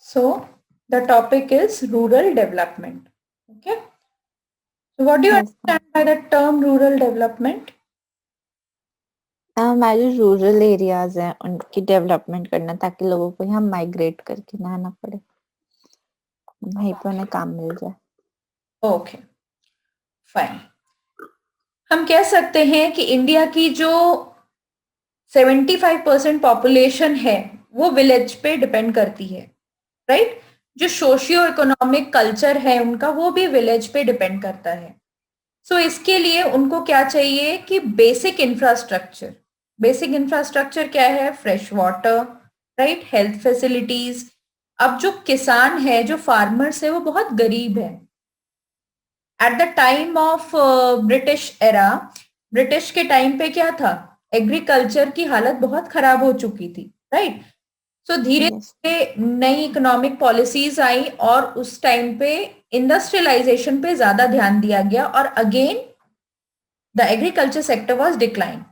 So the topic is rural development. Okay. So what do you Yes, ma'am. understand by the term rural development? हमारे rural areas हैं उनकी development करना ताकि लोगों को यहाँ माइग्रेट करके ना आना पड़े, वहीं पे उन्हें काम मिल जाए। Okay, fine. हम कह सकते हैं कि इंडिया की जो 75% पॉपुलेशन है वो विलेज पे डिपेंड करती है, राइट? जो सोशियो इकोनॉमिक कल्चर है उनका वो भी विलेज पे डिपेंड करता है। सो इसके लिए उनको क्या चाहिए कि बेसिक इंफ्रास्ट्रक्चर। बेसिक इंफ्रास्ट्रक्चर क्या है? Fresh water, right, health facilities. अब जो किसान है, जो फार्मर्स है, वो बहुत गरीब है। At the time of British era, British के टाइम पे क्या था? एग्रीकल्चर की हालत बहुत खराब हो चुकी थी, राइट? सो धीरे यस। धीरे नई इकोनॉमिक पॉलिसीज आई और उस टाइम पे इंडस्ट्रियलाइजेशन पे ज्यादा ध्यान दिया गया और again the agriculture sector was decline.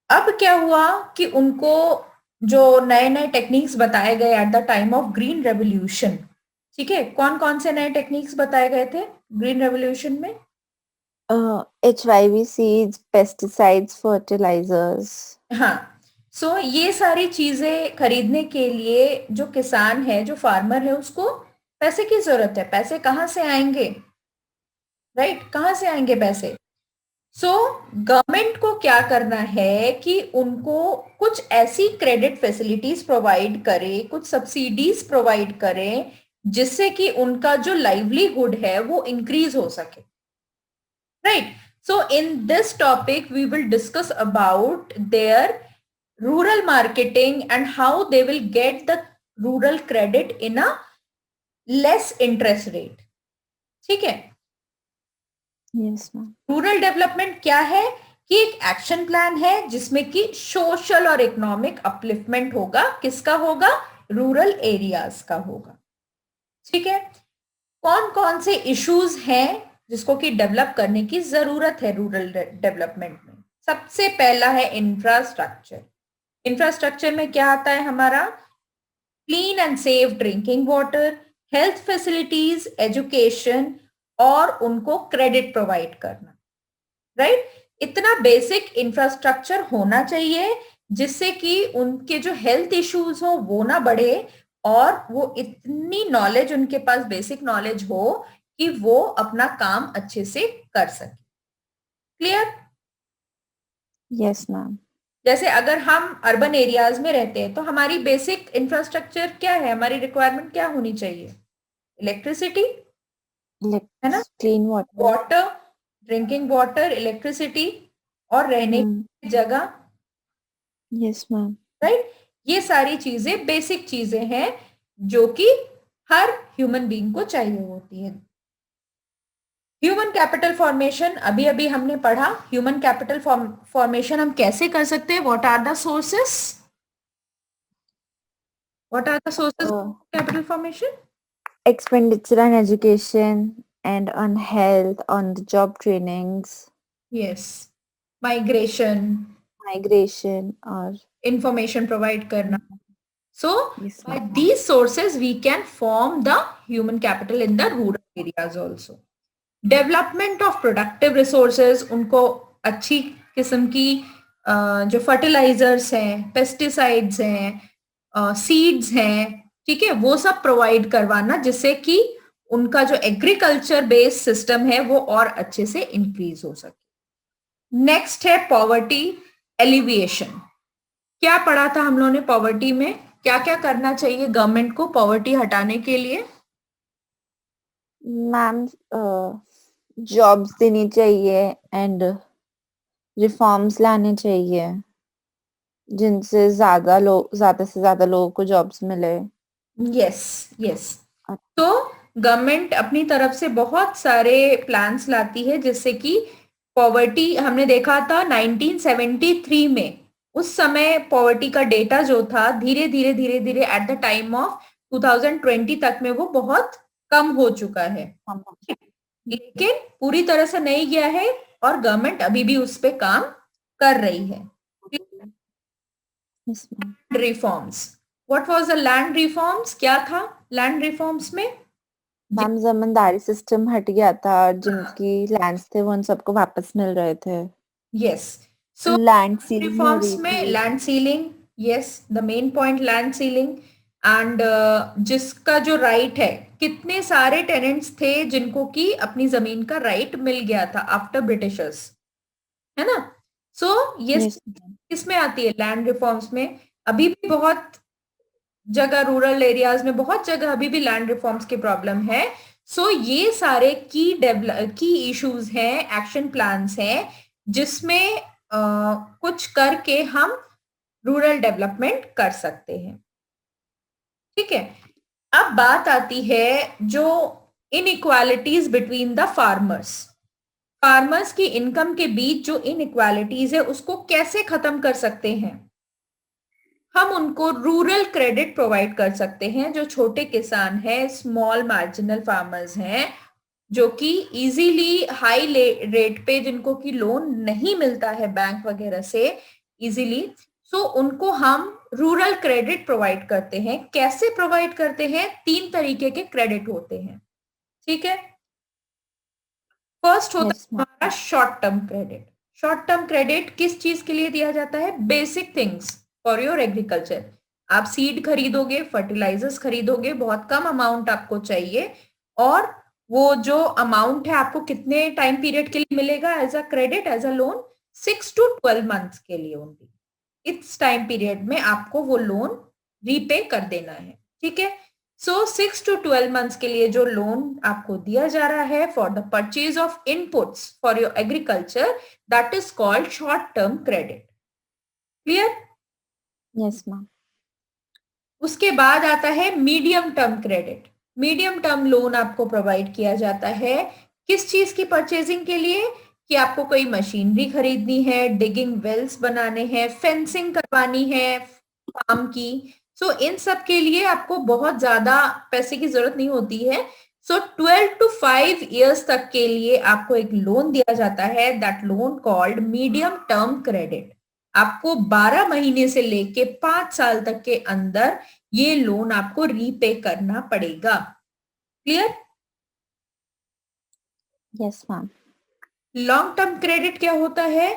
अब क्या हुआ कि उनको जो नए नए टेक्निक्स बताए गए at the time of green revolution, ठीक है, कौन कौन से नए टेक्निक्स बताए गए थे ग्रीन रेवोल्यूशन में? HYV seeds, pesticides, fertilisers. हाँ। सो ये सारी चीजें खरीदने के लिए जो किसान है, जो फार्मर है, उसको पैसे की जरूरत है। पैसे कहाँ से आएंगे? राइट, कहाँ से आएंगे पैसे? सो गवर्नमेंट को क्या करना है कि उनको कुछ ऐसी क्रेडिट फैसिलिटीज प्रोवाइड करे, कुछ सब्सिडीज प्रोवाइड करें, जिससे कि उनका जो लाइवलीहुड है वो इंक्रीज हो सके, right? So in this topic we will discuss about their rural marketing and how they will get the rural credit in a less interest rate। ठीक है। Yes ma'am. रूरल डेवलपमेंट क्या है? कि एक एक्शन प्लान है जिसमें कि social और इकोनॉमिक अपलिफ्टमेंट होगा। किसका होगा? रूरल एरियाज का होगा। ठीक है। कौन कौन से इश्यूज हैं जिसको कि डेवलप करने की जरूरत है रूरल डेवलपमेंट में? सबसे पहला है इंफ्रास्ट्रक्चर। इंफ्रास्ट्रक्चर में क्या आता है हमारा? Clean and safe drinking water, health facilities, education और उनको क्रेडिट प्रोवाइड करना, राइट? इतना बेसिक इंफ्रास्ट्रक्चर होना चाहिए जिससे कि उनके जो हेल्थ इश्यूज हो वो ना बढ़े और वो इतनी नॉलेज उनके पास, बेसिक नॉलेज हो कि वो अपना काम अच्छे से कर सके। क्लियर? Yes ma'am. जैसे अगर हम अर्बन एरियाज में रहते हैं तो हमारी बेसिक इंफ्रास्ट्रक्चर क्या है? हमारी रिक्वायरमेंट क्या होनी चाहिए? इलेक्ट्रिसिटी, है ना? Clean water. Water, drinking water, electricity और रहने की जगह, यस मैम। राइट? ये सारी चीजें बेसिक चीजें हैं जो कि हर ह्यूमन बीइंग को चाहिए होती है। ह्यूमन कैपिटल फॉर्मेशन अभी अभी हमने पढ़ा। ह्यूमन कैपिटल फॉर्मेशन हम कैसे कर सकते हैं? What are the sources? What are the sources capital formation? Expenditure on education and on health, on the job trainings, yes, migration, migration, or information provide करना। So yes, by ma'am. these sources, we can form the human capital in the rural areas also. Development of productive resources, उनको अच्छी किस्म की जो fertilisers हैं, pesticides हैं, seeds हैं, ठीक है, वो सब प्रोवाइड करवाना जिससे कि उनका जो एग्रीकल्चर बेस्ड सिस्टम है वो और अच्छे से इंक्रीज हो सके। नेक्स्ट है पॉवर्टी एलिविएशन। क्या पढ़ा था हम लोगों ने पॉवर्टी में? क्या क्या करना चाहिए गवर्नमेंट को पॉवर्टी हटाने के लिए? मैम, जॉब्स देनी चाहिए एंड रिफॉर्म्स लाने चाहिए जिनसे ज्यादा से ज्यादा लोगों को जॉब्स मिले। Yes, yes. तो गवर्नमेंट अपनी तरफ से बहुत सारे प्लान्स लाती है जिससे कि पॉवर्टी, हमने देखा था 1973 में, उस समय पॉवर्टी का डेटा जो था धीरे धीरे धीरे धीरे एट द टाइम ऑफ 2020 तक में वो बहुत कम हो चुका है, लेकिन पूरी तरह से नहीं गया है और गवर्नमेंट अभी भी उस पे काम कर रही है। Yes ma'am. Reforms, what was the land reforms, क्या था लैंड रिफॉर्म्स में? मैम जमींदारी सिस्टम हट गया था और जिनकी लैंड्स थे वो उन सबको वापस मिल रहे थे। यस, सो लैंड सीलिंग हो रिफॉर्म्स रही में थी। Land ceiling, yes the main point land ceiling. And जिसका जो राइट है, कितने सारे टेनेंट्स थे जिनको कि अपनी जमीन का राइट मिल गया था आफ्टर ब्रिटिशर्स, है ना? सो ये यस। किसमें आती है? लैंड रिफॉर्म्स में। अभी भी बहुत जगह रूरल एरियाज में, बहुत जगह अभी भी लैंड रिफॉर्म्स की प्रॉब्लम है। सो ये सारे की इश्यूज हैं, एक्शन प्लान्स हैं, जिसमें कुछ करके हम रूरल डेवलपमेंट कर सकते हैं। ठीक है, अब बात आती है जो inequalities between the farmers. Farmers की इनकम के बीच जो इनइक्वालिटीज है उसको कैसे खत्म कर सकते हैं? हम उनको रूरल क्रेडिट प्रोवाइड कर सकते हैं। जो छोटे किसान हैं, स्मॉल मार्जिनल फार्मर्स हैं, जो कि इजीली हाई रेट पे जिनको कि लोन नहीं मिलता है बैंक वगैरह से इजीली, सो उनको हम रूरल क्रेडिट प्रोवाइड करते हैं। कैसे प्रोवाइड करते हैं? 3 तरीके के क्रेडिट होते हैं। ठीक है, फर्स्ट होता यस है मैम। हमारा short term credit. Short term credit किस चीज के लिए दिया जाता है? Basic things for your agriculture. आप सीड खरीदोगे, फर्टिलाइजर्स खरीदोगे, बहुत कम अमाउंट आपको चाहिए, और वो जो अमाउंट है आपको कितने टाइम पीरियड के लिए मिलेगा as a credit, as a loan? 6 to 12 months के लिए ओनली। इस टाइम पीरियड में आपको वो लोन रीपे कर देना है। ठीक है, सो 6 to 12 months के लिए जो लोन आपको दिया जा रहा है for the purchase of inputs for your agriculture, that is called short term credit. Clear? Yes ma'am. उसके बाद आता है medium term credit. Medium term loan आपको प्रोवाइड किया जाता है किस चीज की परचेजिंग के लिए? कि आपको कोई मशीनरी खरीदनी है, डिगिंग वेल्स बनाने हैं, फेंसिंग करवानी है फार्म की। सो इन सब के लिए आपको बहुत ज्यादा पैसे की जरूरत नहीं होती है। सो 12 to 5 years तक के लिए आपको एक लोन दिया जाता है, that loan called medium term credit. आपको 12 महीने से लेके 5 साल तक के अंदर ये लोन आपको रीपे करना पड़ेगा। Clear? Yes ma'am. Long term credit क्या होता है?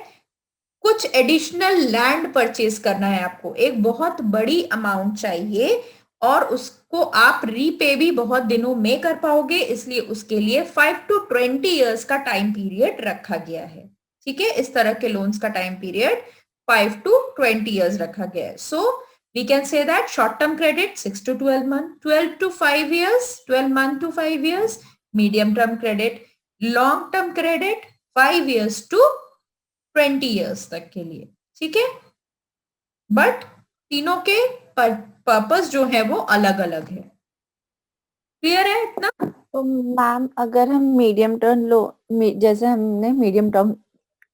कुछ एडिशनल लैंड परचेज करना है आपको, एक बहुत बड़ी अमाउंट चाहिए, और उसको आप रीपे भी बहुत दिनों में कर पाओगे, इसलिए उसके लिए 5 to 20 years का टाइम पीरियड रखा गया है। ठीक है, इस तरह के लोन्स का टाइम पीरियड 5 to 20 years रखा गया है। सो we can say that short term credit 6 to 12 months, 12 to 5 years, 12 months to 5 years, medium term credit, long term credit 5 years to 20 years तक के लिए। ठीक है, बट तीनों के पर्पस जो है वो अलग अलग है। क्लियर है इतना? तो मैम अगर हम मीडियम टर्म जैसे हमने मीडियम टर्म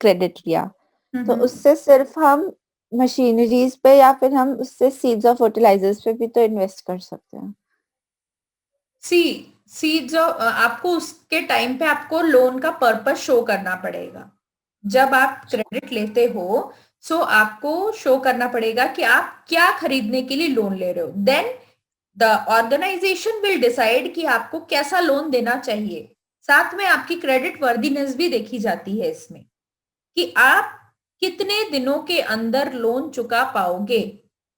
क्रेडिट लिया तो उससे सिर्फ हम मशीनरीज पे या फिर हम उससे सीड्स और फर्टिलाइजर्स पे भी तो इन्वेस्ट कर सकते हैं। सी सी जो आपको उसके टाइम पे आपको लोन का पर्पस शो करना पड़ेगा। जब आप क्रेडिट लेते हो, सो आपको शो करना पड़ेगा कि आप क्या खरीदने के लिए लोन ले रहे हो। Then the organisation will decide कि आपको कैसा लोन देना चाहिए। साथ में आपकी क्रेडिट वर्दीनेस भी देखी जाती है इसमें, कि आप कितने दिनों के अंदर लोन चुका पाओगे।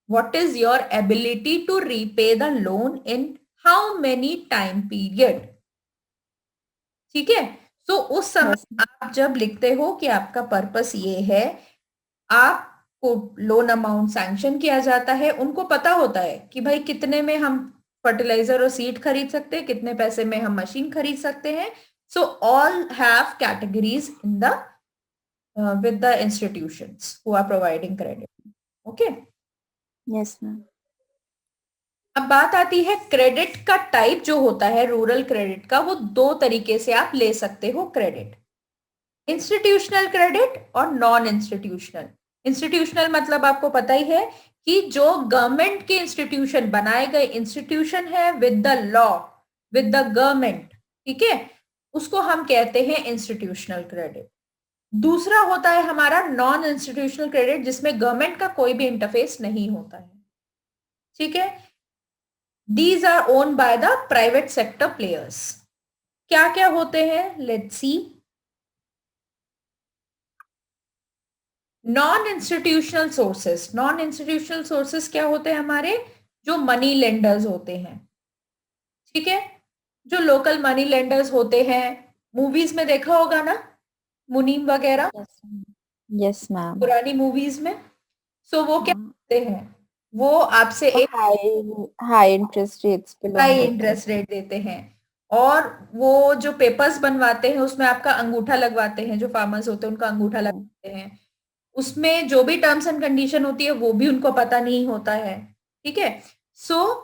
What is your ability to repay the loan in how many time period. ठीक है, तो उस समय यस। आप जब लिखते हो कि आपका पर्पस ये है, आपको लोन अमाउंट सैंक्शन किया जाता है, उनको पता होता है कि भाई कितने में हम फर्टिलाइजर और सीड खरीद सकते हैं, कितने पैसे में हम मशीन खरीद सकते हैं। So all have categories in the with the institutions who are providing credit. Okay. Yes ma'am. अब बात आती है क्रेडिट का टाइप जो होता है रूरल क्रेडिट का, वो 2 तरीके से आप ले सकते हो क्रेडिट, इंस्टीट्यूशनल क्रेडिट और नॉन इंस्टीट्यूशनल। इंस्टीट्यूशनल मतलब आपको पता ही है कि जो गवर्नमेंट के इंस्टीट्यूशन, बनाए गए इंस्टीट्यूशन है with the law, with the government, ठीक है, उसको हम कहते हैं इंस्टीट्यूशनल क्रेडिट। दूसरा होता है हमारा नॉन इंस्टीट्यूशनल क्रेडिट, जिसमें गवर्नमेंट का कोई भी इंटरफेस नहीं होता है। ठीक है, these our own by the private sector players. क्या क्या होते हैं, let's see. Non institutional sources, non institutional sources क्या होते हैं हमारे, जो मनी लेंडर्स होते हैं, ठीक है, जो लोकल मनी लेंडर्स होते हैं, मूवीज में देखा होगा ना, मुनीम वगैरह, यस मैम। पुरानी मूवीज में। सो वो क्या करते हैं, वो आपसे एक हाई इंटरेस्ट रेट्स पे लोन हाई देते हैं। इंटरेस्ट रेट देते हैं, और वो जो पेपर्स बनवाते हैं उसमें आपका अंगूठा लगवाते हैं, जो फार्मर्स होते हैं उनका अंगूठा लगवाते हैं, उसमें जो भी टर्म्स एंड कंडीशन होती है वो भी उनको पता नहीं होता है, ठीक है। सो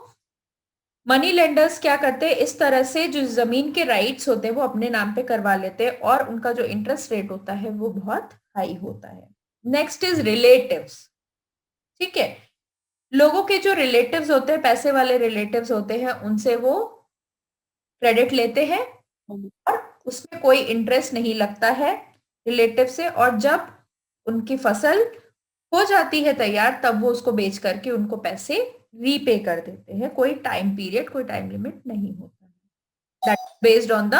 मनी लेंडर्स क्या करते हैं, इस तरह से जो जमीन के राइट्स होते हैं वो अपने नाम पे करवा लेते हैं, और उनका जो इंटरेस्ट रेट होता है वो बहुत हाई होता है। नेक्स्ट इज रिलेटिव्स, ठीक है, लोगों के जो रिलेटिव्स होते हैं, पैसे वाले रिलेटिव्स होते हैं, उनसे वो क्रेडिट लेते हैं और उसमें कोई इंटरेस्ट नहीं लगता है रिलेटिव से, और जब उनकी फसल हो जाती है तैयार तब वो उसको बेच करके उनको पैसे रीपे कर देते हैं, कोई टाइम पीरियड, कोई टाइम लिमिट नहीं होता है। That based on the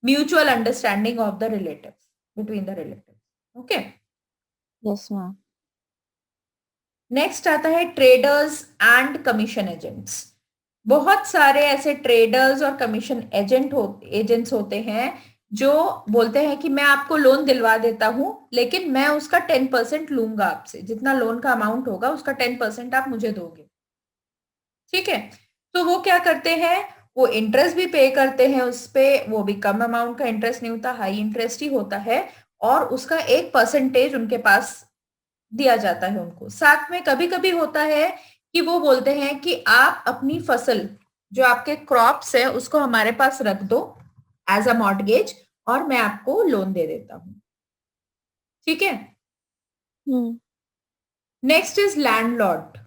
mutual understanding of the relatives, between the relatives, okay. Yes ma'am. Next आता है ट्रेडर्स एंड कमीशन एजेंट्स। बहुत सारे ऐसे ट्रेडर्स और कमीशन एजेंट्स होते हैं जो बोलते हैं कि मैं आपको लोन दिलवा देता हूं, लेकिन मैं उसका 10% लूंगा आपसे, जितना लोन का अमाउंट होगा उसका 10% आप मुझे दोगे, ठीक है। तो वो क्या करते हैं, वो इंटरेस्ट भी पे करते हैं उस पे, वो भी कम अमाउंट का इंटरेस्ट नहीं होता, हाई इंटरेस्ट ही होता है, और उसका एक परसेंटेज उनके पास दिया जाता है उनको। साथ में कभी कभी होता है कि वो बोलते हैं कि आप अपनी फसल, जो आपके क्रॉप्स है, उसको हमारे पास रख दो एज अ मॉर्टगेज, और मैं आपको लोन दे देता हूं, ठीक है। Next is landlord.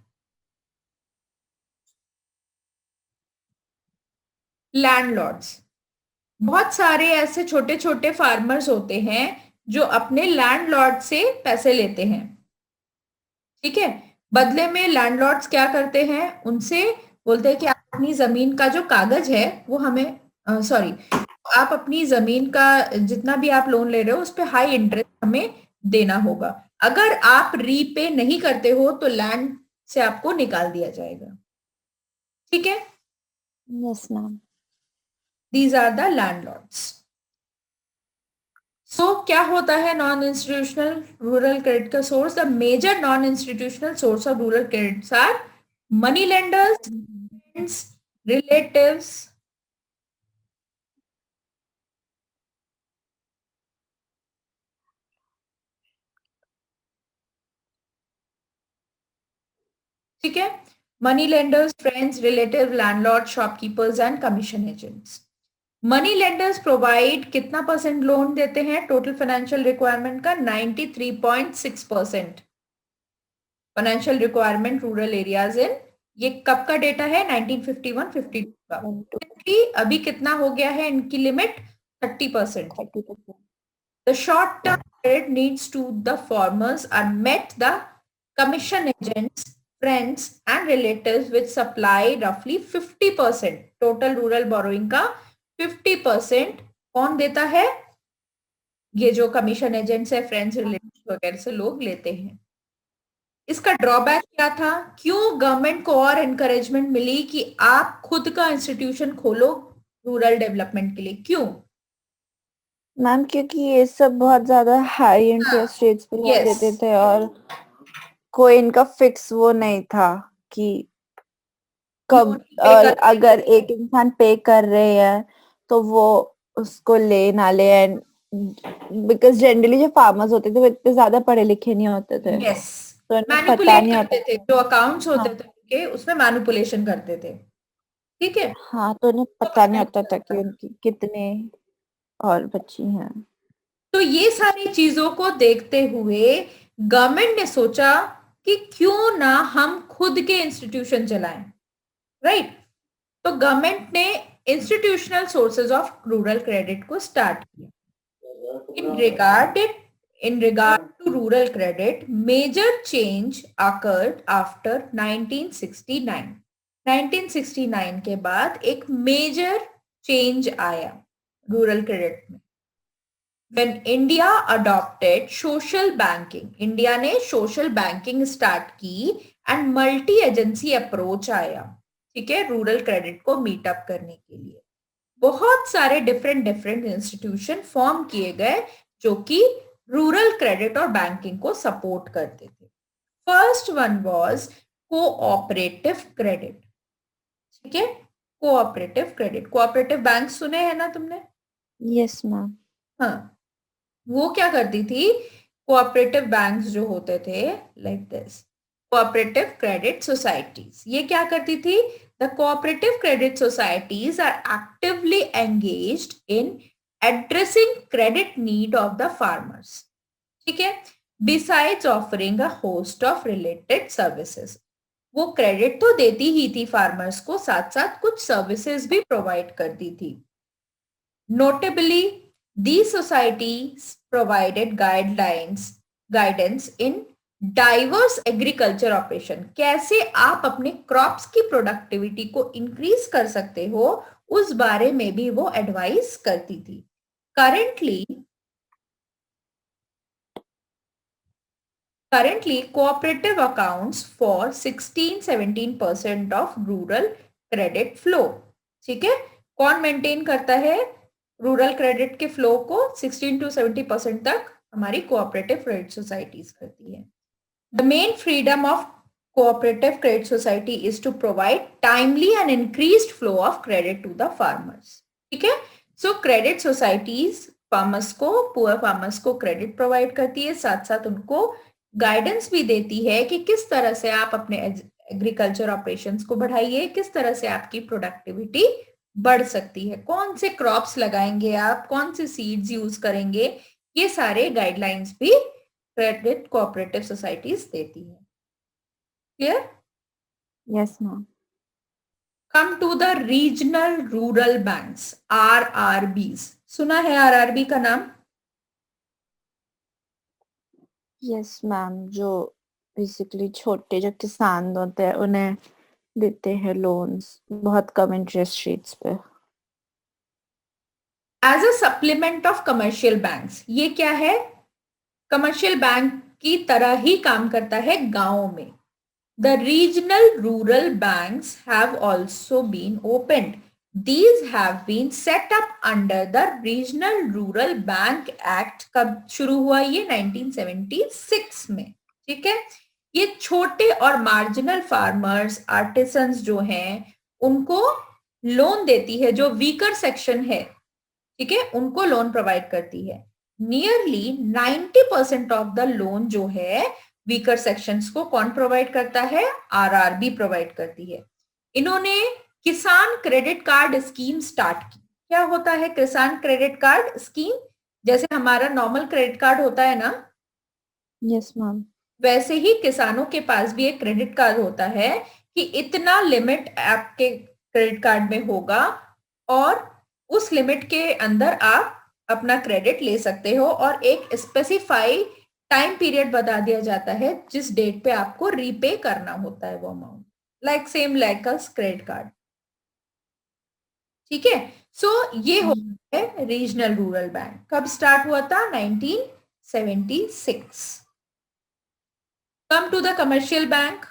लैंडलॉर्ड्स, बहुत सारे ऐसे छोटे छोटे फार्मर्स होते हैं जो अपने लैंडलॉर्ड से पैसे लेते हैं, ठीक है। बदले में लैंडलॉर्ड्स क्या करते हैं, उनसे बोलते हैं कि आप अपनी जमीन का जो कागज है वो हमें, सॉरी, आप अपनी जमीन का जितना भी आप लोन ले रहे हो उस पर हाई इंटरेस्ट हमें देना होगा, अगर आप रीपे नहीं करते हो तो लैंड से आपको निकाल दिया जाएगा, ठीक है। Yes ma'am. These are the landlords. So क्या होता है नॉन इंस्टीट्यूशनल रूरल क्रेडिट का source, the major non institutional source of rural credits are money lenders, relatives, ठीक है, money lenders, friends, relative, landlord, shopkeepers and commission agents. Money lenders provide कितना percent loan देते हैं total financial requirement का, 93.6% financial requirement rural areas in, ये कब का data है, 1951-52 का, कि अभी कितना हो गया है इनकी limit, 30%। 30%। The short-term credit needs to the farmers are met the commission agents, friends and relatives which supply roughly 50%, total rural borrowing का 50% कौन देता है, ये जो कमीशन एजेंट्स है, फ्रेंड्स, रिलेटिव्स वगैरह से लोग लेते हैं। इसका ड्रॉबैक क्या था, क्यों गवर्नमेंट को और एनकरेजमेंट मिली कि आप खुद का इंस्टीट्यूशन खोलो रूरल डेवलपमेंट के लिए, क्यों? मैम क्योंकि ये सब बहुत ज्यादा हाई इंटरेस्ट रेट्स पे लोन यस, देते थे और कोई इनका फिक्स वो नहीं था कि कब अगर एक इंसान पे कर रहे हैं तो वो उसको ले ना ले, एंड बिकॉज जनरली जो फार्मर्स होते थे वो इतने ज्यादा पढ़े लिखे नहीं होते थे, यस, तो इन्हें पता मैनिपुलेट नहीं होता करते थे, था। जो अकाउंट्स होते हाँ थे उनके उसमें मैनिपुलेशन करते थे, ठीक है। हाँ, तो उन्हें पता नहीं होता था कि उनकी कितने और बच्ची हैं। तो ये सारी चीजों को देखते हुए गवर्नमेंट ने सोचा कि क्यों ना हम खुद के इंस्टीट्यूशन चलाएं, राइट। तो गवर्नमेंट ने institutional sources of rural credit को स्टार्ट किया। In regard to rural credit, major change occurred after 1969. 1969 के बाद एक मेजर चेंज आया रूरल क्रेडिट में। When India adopted social banking, India ने सोशल बैंकिंग स्टार्ट की एंड मल्टी एजेंसी अप्रोच आया, ठीक है, रूरल क्रेडिट को मीटअप करने के लिए। बहुत सारे डिफरेंट इंस्टीट्यूशन फॉर्म किए गए जो कि रूरल क्रेडिट और बैंकिंग को सपोर्ट करते थे। First one was cooperative credit, ठीक है, कोऑपरेटिव क्रेडिट। कोऑपरेटिव बैंक सुने हैं ना तुमने? Yes ma'am. हाँ, वो क्या करती थी, कोऑपरेटिव बैंक्स जो होते थे like this, cooperative credit societies, ये क्या करती थी? The cooperative credit societies are actively engaged in addressing credit need of the farmers, ठीक है, besides offering a host of related services. वो क्रेडिट तो देती ही थी फार्मर्स को, साथ साथ कुछ सर्विसेज भी प्रोवाइड करती थी। Notably these societies provided guidance in diverse agriculture operation, कैसे आप अपने क्रॉप्स की प्रोडक्टिविटी को इंक्रीज कर सकते हो उस बारे में भी वो एडवाइस करती थी। Currently cooperative accounts for 16-17% of rural credit flow, ठीक है, कौन मेंटेन करता है रूरल क्रेडिट के फ्लो को? 16 to 70% तक हमारी कोऑपरेटिव क्रेडिट सोसाइटीज करती है। The main freedom of cooperative credit society is to provide timely and increased flow of credit to the farmers, ठीक है। सो क्रेडिट सोसाइटीज फार्मर्स को, पुअर फार्मर्स को क्रेडिट प्रोवाइड करती है, साथ साथ उनको गाइडेंस भी देती है कि किस तरह से आप अपने एग्रीकल्चर ऑपरेशंस को बढ़ाइए, किस तरह से आपकी प्रोडक्टिविटी बढ़ सकती है, कौन से क्रॉप्स लगाएंगे आप, कौन से सीड्स यूज करेंगे, ये सारे गाइडलाइंस भी क्रेडिट कोऑपरेटिव सोसाइटीज देती है। Clear? Yes ma'am. Come to the regional rural banks, RRBs, सुना है RRB का नाम? यस मैम, जो बेसिकली छोटे जो किसान होते हैं उन्हें देते हैं लोन्स बहुत कम इंटरेस्ट रेट्स पे। As a supplement of commercial banks, ये क्या है? कमर्शियल बैंक की तरह ही काम करता है गांवों में। The regional rural banks have also been opened, these have been set up under the Regional Rural Bank Act। कब शुरू हुआ ये? 1976 में, ठीक है। ये छोटे और मार्जिनल फार्मर्स, आर्टिसंस जो हैं उनको लोन देती है, जो वीकर सेक्शन है, ठीक है, उनको लोन प्रोवाइड करती है। नियरली 90% ऑफ द लोन जो है वीकर सेक्शंस को कौन प्रोवाइड करता है? RRB प्रोवाइड करती है। इन्होंने किसान क्रेडिट कार्ड स्कीम स्टार्ट की। क्या होता है किसान क्रेडिट कार्ड स्कीम? जैसे हमारा नॉर्मल क्रेडिट कार्ड होता है ना, यस मैम, वैसे ही किसानों के पास भी एक क्रेडिट कार्ड होता है कि इतना लिमिट आपके क्रेडिट कार्ड में होगा और उस लिमिट के अंदर आप अपना क्रेडिट ले सकते हो, और एक स्पेसिफाई टाइम पीरियड बता दिया जाता है जिस डेट पे आपको रीपे करना होता है वो amount, like same like a credit card, ठीक है। सो ये होता है रीजनल रूरल बैंक। कब स्टार्ट हुआ था? 1976। Come to the commercial bank.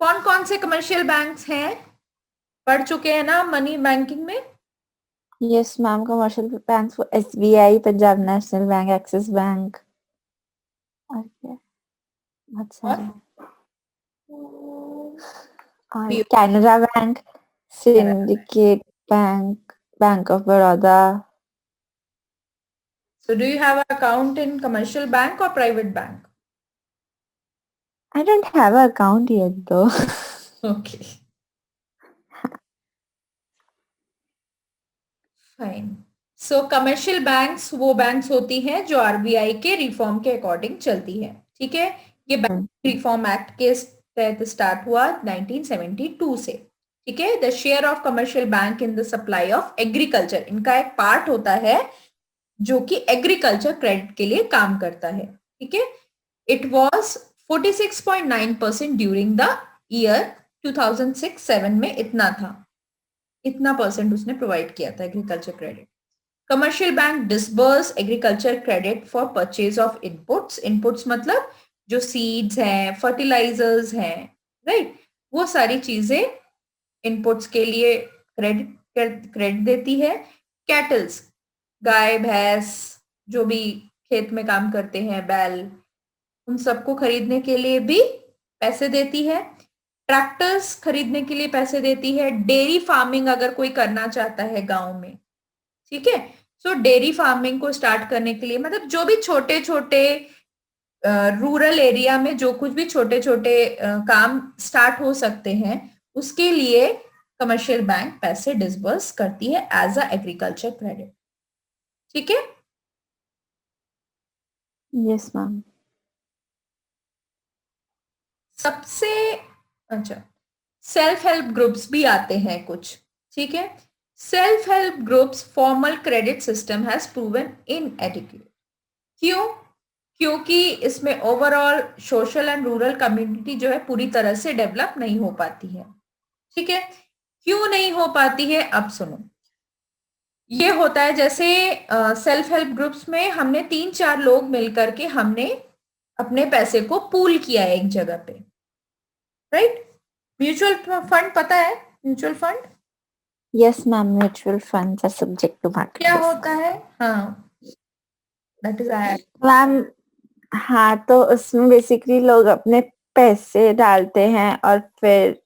कौन कौन से कमर्शियल बैंक्स हैं? पढ़ चुके हैं ना मनी बैंकिंग में? यस मैम, कमर्शियल बैंक्स वो SBI, Punjab national bank, axis bank और क्या बहुत सारे, और Canara bank, syndicate bank, bank of Baroda. So do you have an account in commercial bank or private bank? I don't have an account yet though. Okay. Fine. So commercial banks वो banks होती हैं जो RBI के reform के according चलती है, ठीक है। ये बैंक रिफॉर्म एक्ट के तहत स्टार्ट हुआ 1972 से, ठीक है। The share of commercial bank in the supply of agriculture, इनका एक पार्ट होता है जो कि एग्रीकल्चर क्रेडिट के लिए काम करता है, ठीक है। It was 46.9% during the year 2006-7 में इतना था, इतना परसेंट उसने प्रोवाइड किया था agriculture credit. Commercial bank disburse agriculture credit for purchase of inputs, inputs मतलब जो सीड्स हैं, फर्टिलाइजर्स हैं, राइट, वो सारी चीजें इनपुट्स के लिए क्रेडिट देती है। कैटल्स, गाय भैंस जो भी खेत में काम करते हैं, बैल, उन सबको खरीदने के लिए भी पैसे देती है। ट्रैक्टर्स खरीदने के लिए पैसे देती है। डेयरी फार्मिंग अगर कोई करना चाहता है गांव में, ठीक है, सो डेयरी फार्मिंग को स्टार्ट करने के लिए, मतलब जो भी छोटे छोटे रूरल एरिया में जो कुछ भी छोटे छोटे काम स्टार्ट हो सकते हैं, उसके लिए कमर्शियल बैंक पैसे डिसबर्स करती है एज अ एग्रीकल्चर क्रेडिट। ठीक है, यस मैम। सबसे अच्छा, सेल्फ हेल्प ग्रुप्स भी आते हैं कुछ, ठीक है। Self help groups formal credit system has proven इनएडिक्वेट। क्यों? क्योंकि इसमें overall social and rural community जो है पूरी तरह से डेवलप नहीं हो पाती है। ठीक है, क्यों नहीं हो पाती है, अब सुनो। ये होता है जैसे सेल्फ हेल्प ग्रुप्स में हमने 3-4 लोग मिलकर के हमने अपने पैसे को पूल किया एक जगह पे, राइट। म्यूचुअल फंड पता है? Mutual fund yes ma'am, mutual funds are subject to market क्या रिस्क। होता है? हाँ, दैट इज आई। मैम हाँ, तो उसमें बेसिकली लोग अपने पैसे डालते हैं और फिर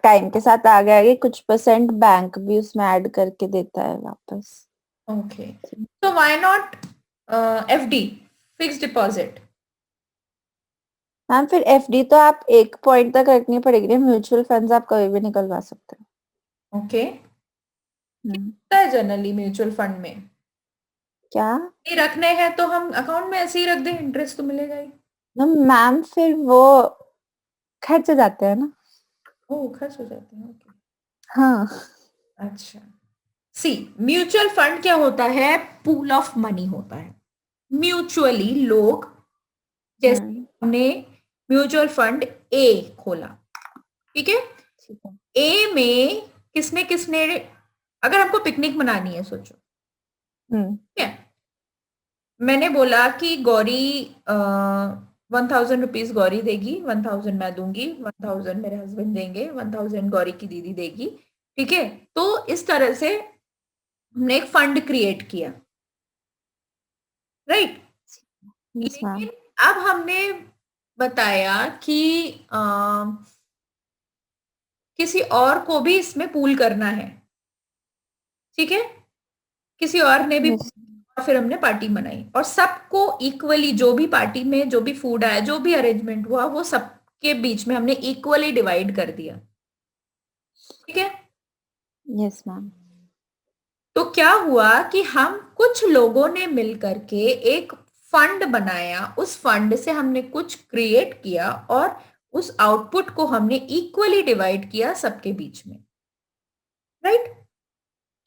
टाइम के साथ आगे आगे कुछ परसेंट बैंक भी उसमें ऐड करके देता है वापस। ओके, तो why not FD, fixed deposit? Ma'am फिर एफडी तो आप एक पॉइंट तक रखनी पड़ेगी ना, म्यूचुअल फंड्स आप कभी भी निकलवा सकते हो। ओके, कितना है जनरली म्यूचुअल फंड में? क्या? ये रखने हैं तो हम अकाउंट में ऐसे ही रख दें, इंटरेस्ट तो मिलेगा ही। मैम फिर वो खर्च हो जाते हैं ना। ओह, खर्च हो जाते हैं, ओके। हाँ। अच्छा, सी, म्यूचुअल फंड क्या होता है? पूल ऑफ मनी होता है। म्यूचुअली लोग, जैसे हमने म्यूचुअल फंड ए खोला, ठीक है, ठीक है। ए में किसने किसने, अगर हमको पिकनिक मनानी है, सोचो, ठीक है, मैंने बोला कि गौरी 1,000 रुपीज गौरी देगी, 1,000 मैं दूंगी, 1,000 मेरे हस्बैंड देंगे, 1,000 गौरी की दीदी देगी, ठीक है। तो इस तरह से हमने एक फंड क्रिएट किया, राइट। लेकिन अब हमने बताया कि किसी और को भी इसमें पूल करना है, ठीक है, किसी और ने भी, और फिर हमने पार्टी मनाई और सबको इक्वली, जो भी पार्टी में जो भी फूड आया, जो भी अरेंजमेंट हुआ, वो सबके बीच में हमने इक्वली डिवाइड कर दिया, ठीक है। Yes ma'am. तो क्या हुआ कि हम कुछ लोगों ने मिलकर के एक फंड बनाया, उस फंड से हमने कुछ क्रिएट किया और उस आउटपुट को हमने इक्वली डिवाइड किया सबके बीच में, राइट।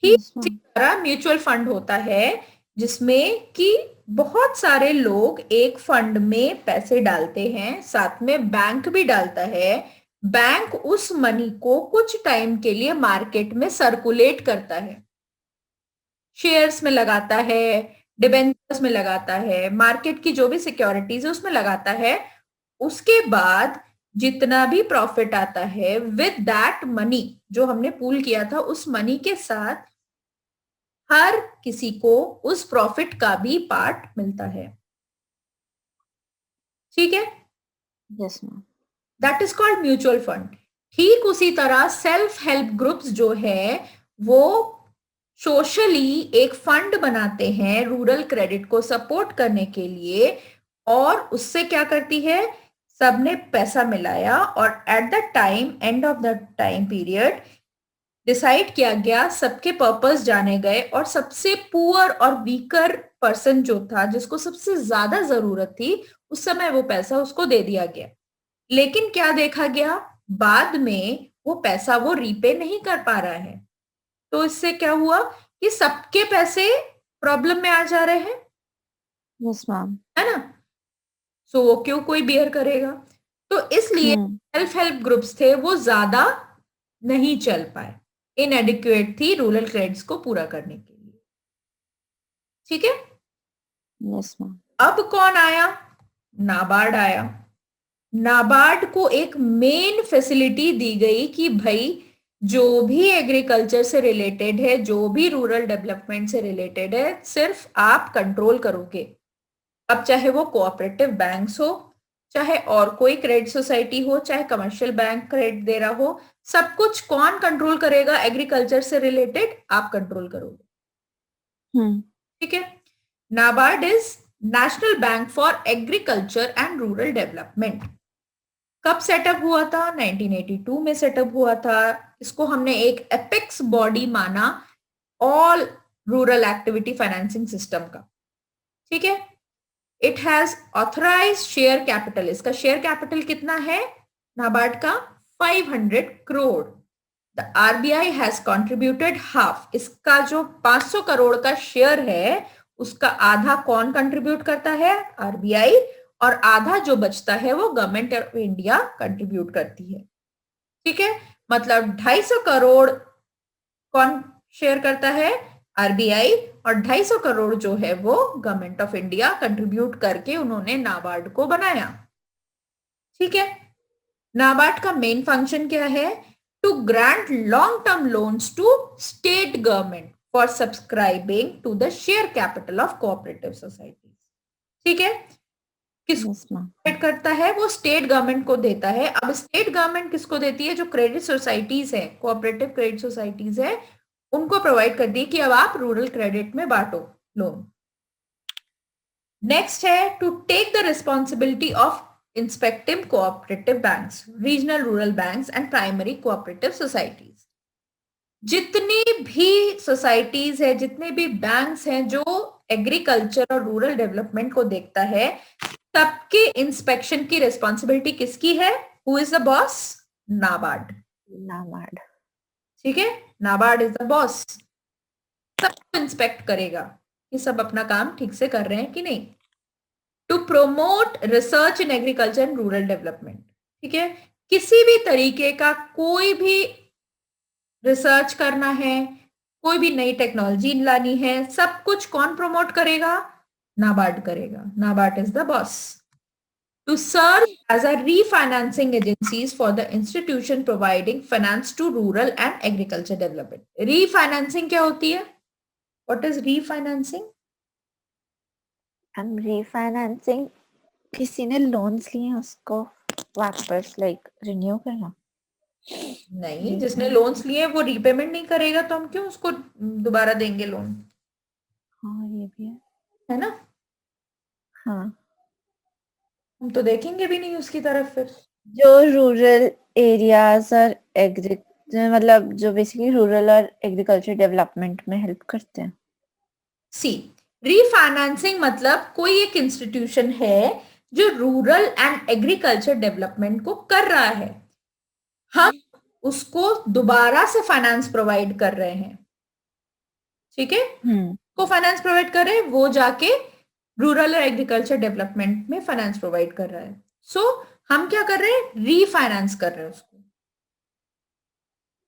ठीक इसी तरह म्यूचुअल फंड होता है जिसमें कि बहुत सारे लोग एक फंड में पैसे डालते हैं, साथ में बैंक भी डालता है। बैंक उस मनी को कुछ टाइम के लिए मार्केट में सर्कुलेट करता है, शेयर्स में लगाता है, डिबेंचर्स में लगाता है, मार्केट की जो भी सिक्योरिटीज है उसमें लगाता है। उसके बाद जितना भी प्रॉफिट आता है, विद दैट मनी जो हमने पूल किया था, उस मनी के साथ हर किसी को उस प्रॉफिट का भी पार्ट मिलता है, ठीक है। Yes ma'am. That is called mutual fund. ठीक उसी तरह सेल्फ हेल्प ग्रुप्स जो है वो सोशली एक फंड बनाते हैं रूरल क्रेडिट को सपोर्ट करने के लिए, और उससे क्या करती है, सबने पैसा मिलाया और at the time, end of the time period decide किया गया, सबके पर्पस जाने गए और सबसे पुअर और वीकर पर्सन जो था, जिसको सबसे ज्यादा जरूरत थी, उस समय वो पैसा उसको दे दिया गया। लेकिन क्या देखा गया, बाद में वो पैसा वो रीपे नहीं कर पा रहा है। तो इससे क्या हुआ कि सबके पैसे प्रॉब्लम में आ जा रहे हैं, यस मैम। है ना। सो वो क्यों कोई बियर करेगा। तो इसलिए सेल्फ हेल्प ग्रुप्स थे वो ज्यादा नहीं चल पाए, इनएडिक्वेट थी रूरल क्रेडिट्स को पूरा करने के लिए। ठीक है। Yes ma'am. अब कौन आया? नाबार्ड आया। नाबार्ड को एक मेन फैसिलिटी दी गई कि भाई जो भी एग्रीकल्चर से रिलेटेड है, जो भी रूरल डेवलपमेंट से रिलेटेड है, सिर्फ आप कंट्रोल करोगे। अब चाहे वो कोऑपरेटिव बैंक्स हो, चाहे और कोई क्रेडिट सोसाइटी हो, चाहे कमर्शियल बैंक क्रेडिट दे रहा हो, सब कुछ कौन कंट्रोल करेगा? एग्रीकल्चर से रिलेटेड आप कंट्रोल करोगे। ठीक है। NABARD is national bank for agriculture and rural development. कब सेटअप हुआ था? 1982 में सेटअप हुआ था। इसको हमने एक एपेक्स बॉडी माना all rural activity financing system का। ठीक है। It has authorise share capital. इसका शेयर कैपिटल कितना है नाबार्ड का? 500 crore. The RBI has contributed half. इसका जो 500 करोड़ का शेयर है उसका आधा कौन कंट्रीब्यूट करता है? आरबीआई। और आधा जो बचता है वो गवर्नमेंट ऑफ इंडिया कंट्रीब्यूट करती है। ठीक है। मतलब 250 करोड़ कौन शेयर करता है? आरबीआई। और 250 करोड़ जो है वो गवर्नमेंट ऑफ इंडिया कंट्रीब्यूट करके उन्होंने नाबार्ड को बनाया। ठीक है। नाबार्ड का मेन फंक्शन क्या है? To grant long term loans to state government for subscribing to the share capital of cooperative societies. ठीक है। किसको प्रोवाइड करता है? वो स्टेट गवर्नमेंट को देता है। अब स्टेट गवर्नमेंट किसको देती है? जो क्रेडिट सोसाइटीज है, कोऑपरेटिव क्रेडिट सोसाइटीज है, उनको प्रोवाइड कर दी कि अब आप रूरल क्रेडिट में बांटो लोन। नेक्स्ट है to take the responsibility of inspecting cooperative banks, regional rural banks and primary cooperative societies. जितनी भी सोसाइटीज है, जितने भी बैंक्स हैं जो एग्रीकल्चर और रूरल डेवलपमेंट को देखता है, सबके इंस्पेक्शन की रिस्पॉन्सिबिलिटी किसकी है? Who is the boss? NABARD. NABARD. ठीक है। NABARD is the boss. सब इंस्पेक्ट करेगा कि सब अपना काम ठीक से कर रहे हैं कि नहीं। To promote research in agriculture and rural development. ठीक है। किसी भी तरीके का कोई भी रिसर्च करना है, कोई भी नई टेक्नोलॉजी लानी है, सब कुछ कौन प्रमोट करेगा? नाबार्ड करेगा। NABARD is the boss. To serve as a refinancing agencies for the institution providing finance to rural and agriculture development. Refinancing क्या होती है? What is refinancing? हम रीफाइनेंसिंग किसी ने लोन्स लिए उसको वापस लाइक रिन्यू करना। नहीं, जिसने लोन्स लिए वो रीपेमेंट नहीं करेगा तो हम क्यों उसको दोबारा देंगे लोन? हाँ ये भी है ना? हाँ। हम तो देखेंगे भी नहीं उसकी तरफ फिर। जो रूरल एरियाज और एग्री मतलब जो बेसिकली रूरल और एग्रीकल्चर डेवलपमेंट में हेल्प करते हैं। सी, रीफाइनेंसिंग मतलब कोई एक इंस्टीट्यूशन है जो रूरल एंड एग्रीकल्चर डेवलपमेंट को कर रहा है, हम उसको दोबारा से फाइनेंस प्रोवाइड कर रहे हैं। ठीक है। को फाइनेंस प्रोवाइड कर रहे हैं, वो जाके रूरल और एग्रीकल्चर डेवलपमेंट में फाइनेंस प्रोवाइड कर रहा है। सो हम क्या कर रहे हैं? रीफाइनेंस कर रहे हैं उसको।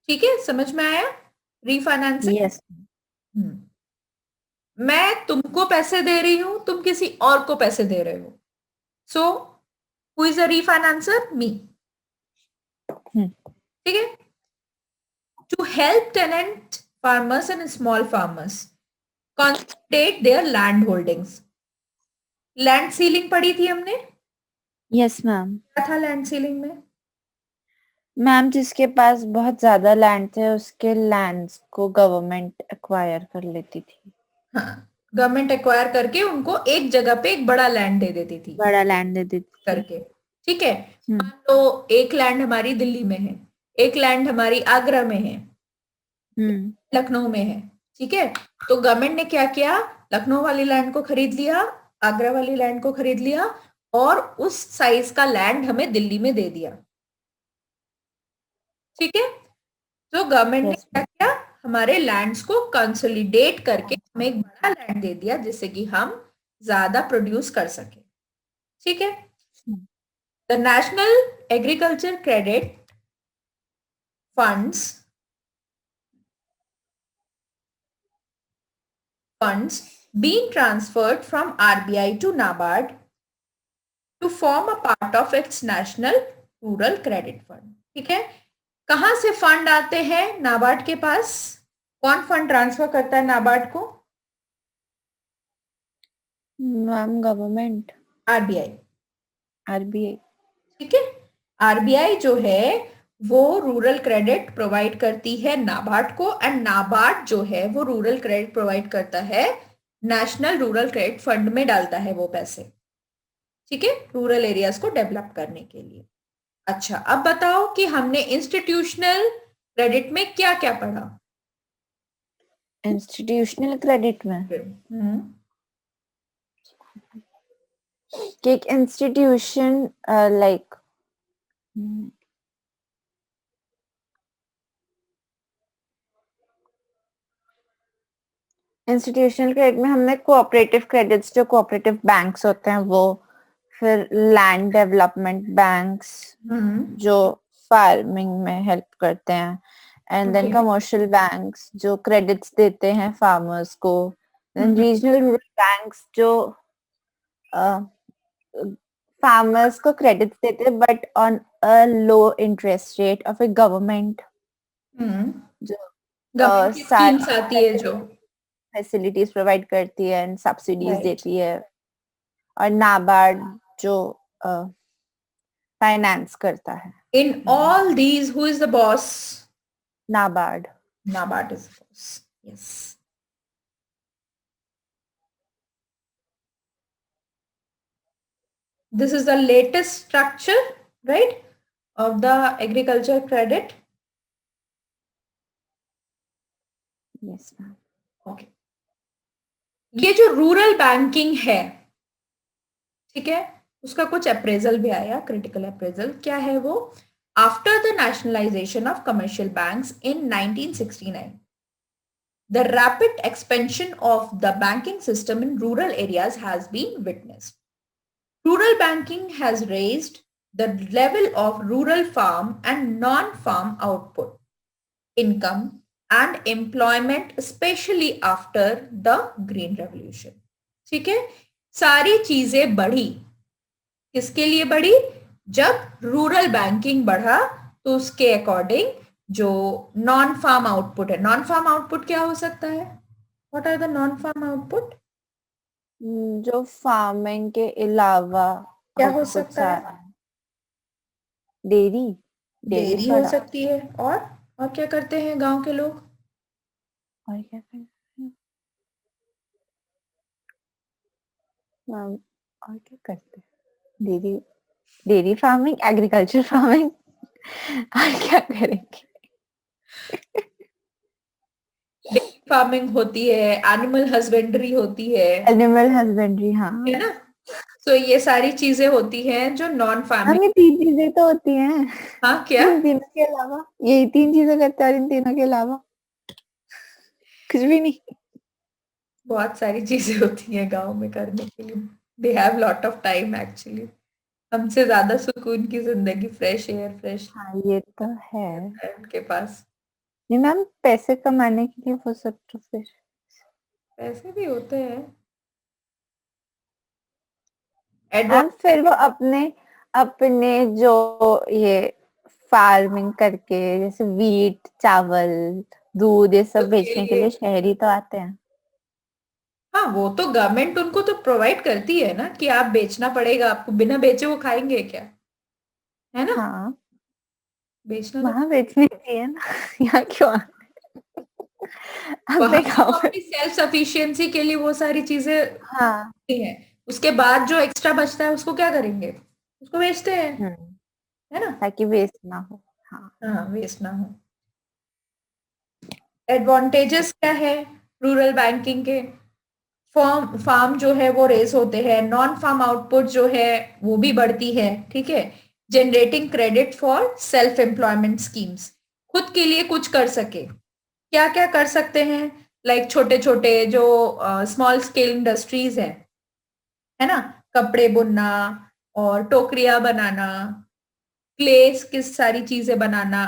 ठीक है, समझ में आया? रीफाइनेंसिंग। यस। मैं तुमको पैसे दे रही हूं, तुम किसी और को पैसे दे रहे हो। So who is a refinancer? Me. ठीक है। To help tenant farmers and small farmers consolidate their land holdings. Land ceiling पढ़ी थी हमने। Yes ma'am. क्या था लैंड सीलिंग में? मैम जिसके पास बहुत ज्यादा लैंड थे उसके लैंड्स को गवर्नमेंट एक्वायर कर लेती थी। हाँ, गवर्नमेंट एक्वायर करके उनको एक जगह पे एक बड़ा लैंड दे देती थी, बड़ा लैंड दे देती थी करके। ठीक है। तो एक लैंड हमारी दिल्ली में है, एक लैंड हमारी आगरा में है, लखनऊ में है। ठीक है। तो गवर्नमेंट ने क्या किया? लखनऊ वाली लैंड को खरीद लिया, आगरा वाली लैंड को खरीद लिया, और उस साइज का लैंड हमें दिल्ली में दे दिया। ठीक है। तो गवर्नमेंट ने क्या किया? हमारे लैंड्स को कंसोलिडेट करके हमें एक बड़ा लैंड दे दिया जिससे कि हम ज्यादा प्रोड्यूस कर सके। ठीक है। The national agriculture credit funds being transferred from RBI to NABARD to form a part of its national rural credit fund. ठीक है, कहां से फंड आते हैं नाबार्ड के पास? कौन फंड ट्रांसफर करता है नाबार्ड को? Ma'am government, RBI. आरबीआई। ठीक है, आरबीआई जो है वो रूरल क्रेडिट प्रोवाइड करती है नाबार्ड को, एंड नाबार्ड जो है वो रूरल क्रेडिट प्रोवाइड करता है नेशनल रूरल क्रेडिट फंड में, डालता है वो पैसे। ठीक है, रूरल एरियाज को डेवलप करने के लिए। अच्छा, अब बताओ कि हमने इंस्टीट्यूशनल क्रेडिट में क्या क्या पढ़ा? इंस्टीट्यूशनल क्रेडिट में हम्म, कि एक इंस्टीट्यूशन लाइक इंस्टीट्यूशनल क्रेडिट में हमने कोऑपरेटिव क्रेडिट्स, जो कोऑपरेटिव बैंक्स होते हैं वो, फिर लैंड डेवलपमेंट बैंक्स जो फार्मिंग में हेल्प करते हैं, एंड देन कमर्शियल बैंक्स जो क्रेडिट्स देते हैं फार्मर्स को, देन रीजनल रूरल बैंक्स जो फार्मर्स को क्रेडिट्स देते हैं but on a low interest rate of A government, जो गवर्नमेंट की स्कीम्स आती है जो फैसिलिटीज प्रोवाइड करती है एंड सब्सिडीज देती है, और नाबार्ड जो फाइनेंस करता है। In all these who is the boss? NABARD. NABARD is the boss, yes. This is the latest structure, right, of the agriculture credit. Yes, ma'am. Okay. ये जो रूरल बैंकिंग है, ठीक है, उसका कुछ अप्रेजल भी आया, क्रिटिकल अप्रेजल। क्या है वो? After the nationalisation of commercial banks in 1969, the rapid expansion of the banking system in rural areas has been witnessed. Rural banking has raised the level of rural farm and non-farm output, income and employment, especially after the Green Revolution. ठीक है, सारी चीजें बढ़ी। किसके लिए बढ़ी? जब rural banking बढ़ा तो उसके अकॉर्डिंग जो नॉन फार्म आउटपुट है, नॉन फार्म आउटपुट क्या हो सकता है? What are the non farm output? जो फार्मिंग के अलावा क्या हो सकता है? डेयरी, डेयरी हो सकती है। और क्या करते हैं गांव के लोग? और क्या करते हैं? और क्या करते हैं? Dairy, dairy farming, agriculture farming. और क्या करेंगे? फार्मिंग होती है, एनिमल हस्बेंड्री होती है, एनिमल हस्बेंड्री, हाँ, है ना। तो ये सारी चीजें होती हैं जो नॉन फार्मिंग। ये 3 चीजें तो होती हैं। हाँ, क्या? इन तीनों के अलावा यही 3 चीजें करते हैं, और इन तीनों के अलावा कुछ भी नहीं। बहुत सारी चीजें होती हैं गांव में करने के लिए। They have lot of time actually. हमसे ज्यादा सुकून की जिंदगी, फ्रेश एयर, फ्रेश, हाँ, ये तो है उनके पास। नहीं मैम, पैसे कमाने के लिए वो सब तो फिर पैसे भी होते हैं। मैम फिर वो अपने अपने जो ये फार्मिंग करके जैसे वीट, चावल, दूध ये सब बेचने के लिए शहरी तो आते हैं। हाँ, वो तो गवर्नमेंट उनको तो प्रोवाइड करती है ना कि आप बेचना पड़ेगा आपको, बिना बेचे वो खाएंगे क्या? है ना। हाँ, बेचना वहाँ बेचने चाहिए ना। यहाँ क्यों? अपनी सेल्फ सफिशिएंसी के लिए वो सारी चीजें हाँ, है। उसके बाद जो एक्स्ट्रा बचता है उसको क्या करेंगे? उसको बेचते हैं, है ना, ताकि वेस्ट ना हो। हाँ, हाँ, वेस्ट ना हो। एडवांटेजेस क्या है रूरल बैंकिंग के? फार्म जो है वो रेस होते हैं, नॉन फार्म आउटपुट जो है वो भी बढ़ती है। ठीक है, generating credit for self employment schemes, खुद के लिए कुछ कर सके। क्या क्या कर सकते हैं? लाइक छोटे छोटे जो स्मॉल स्केल इंडस्ट्रीज है ना, कपड़े बुनना, और टोकरिया बनाना, क्लेस की सारी चीजें बनाना,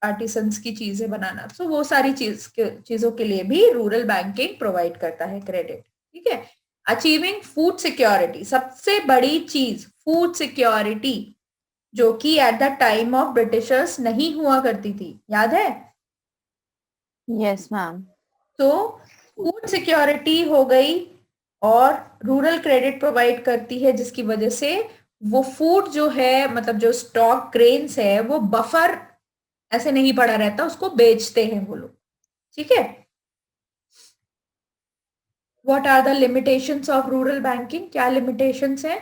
आर्टिसंस की चीजें बनाना, तो वो सारी चीजों के लिए भी रूरल बैंकिंग प्रोवाइड करता है क्रेडिट। ठीक है। अचीविंग फूड सिक्योरिटी, सबसे बड़ी चीज फूड सिक्योरिटी, जो कि at the time of Britishers नहीं हुआ करती थी, याद है? Yes ma'am. तो फूड सिक्योरिटी हो गई, और रूरल क्रेडिट प्रोवाइड करती है, जिसकी वजह से वो फूड जो है, मतलब जो स्टॉक ग्रेन्स है, वो बफर ऐसे नहीं पड़ा रहता, उसको बेचते हैं वो लोग। ठीक है। What are the limitations of rural banking? क्या लिमिटेशंस है?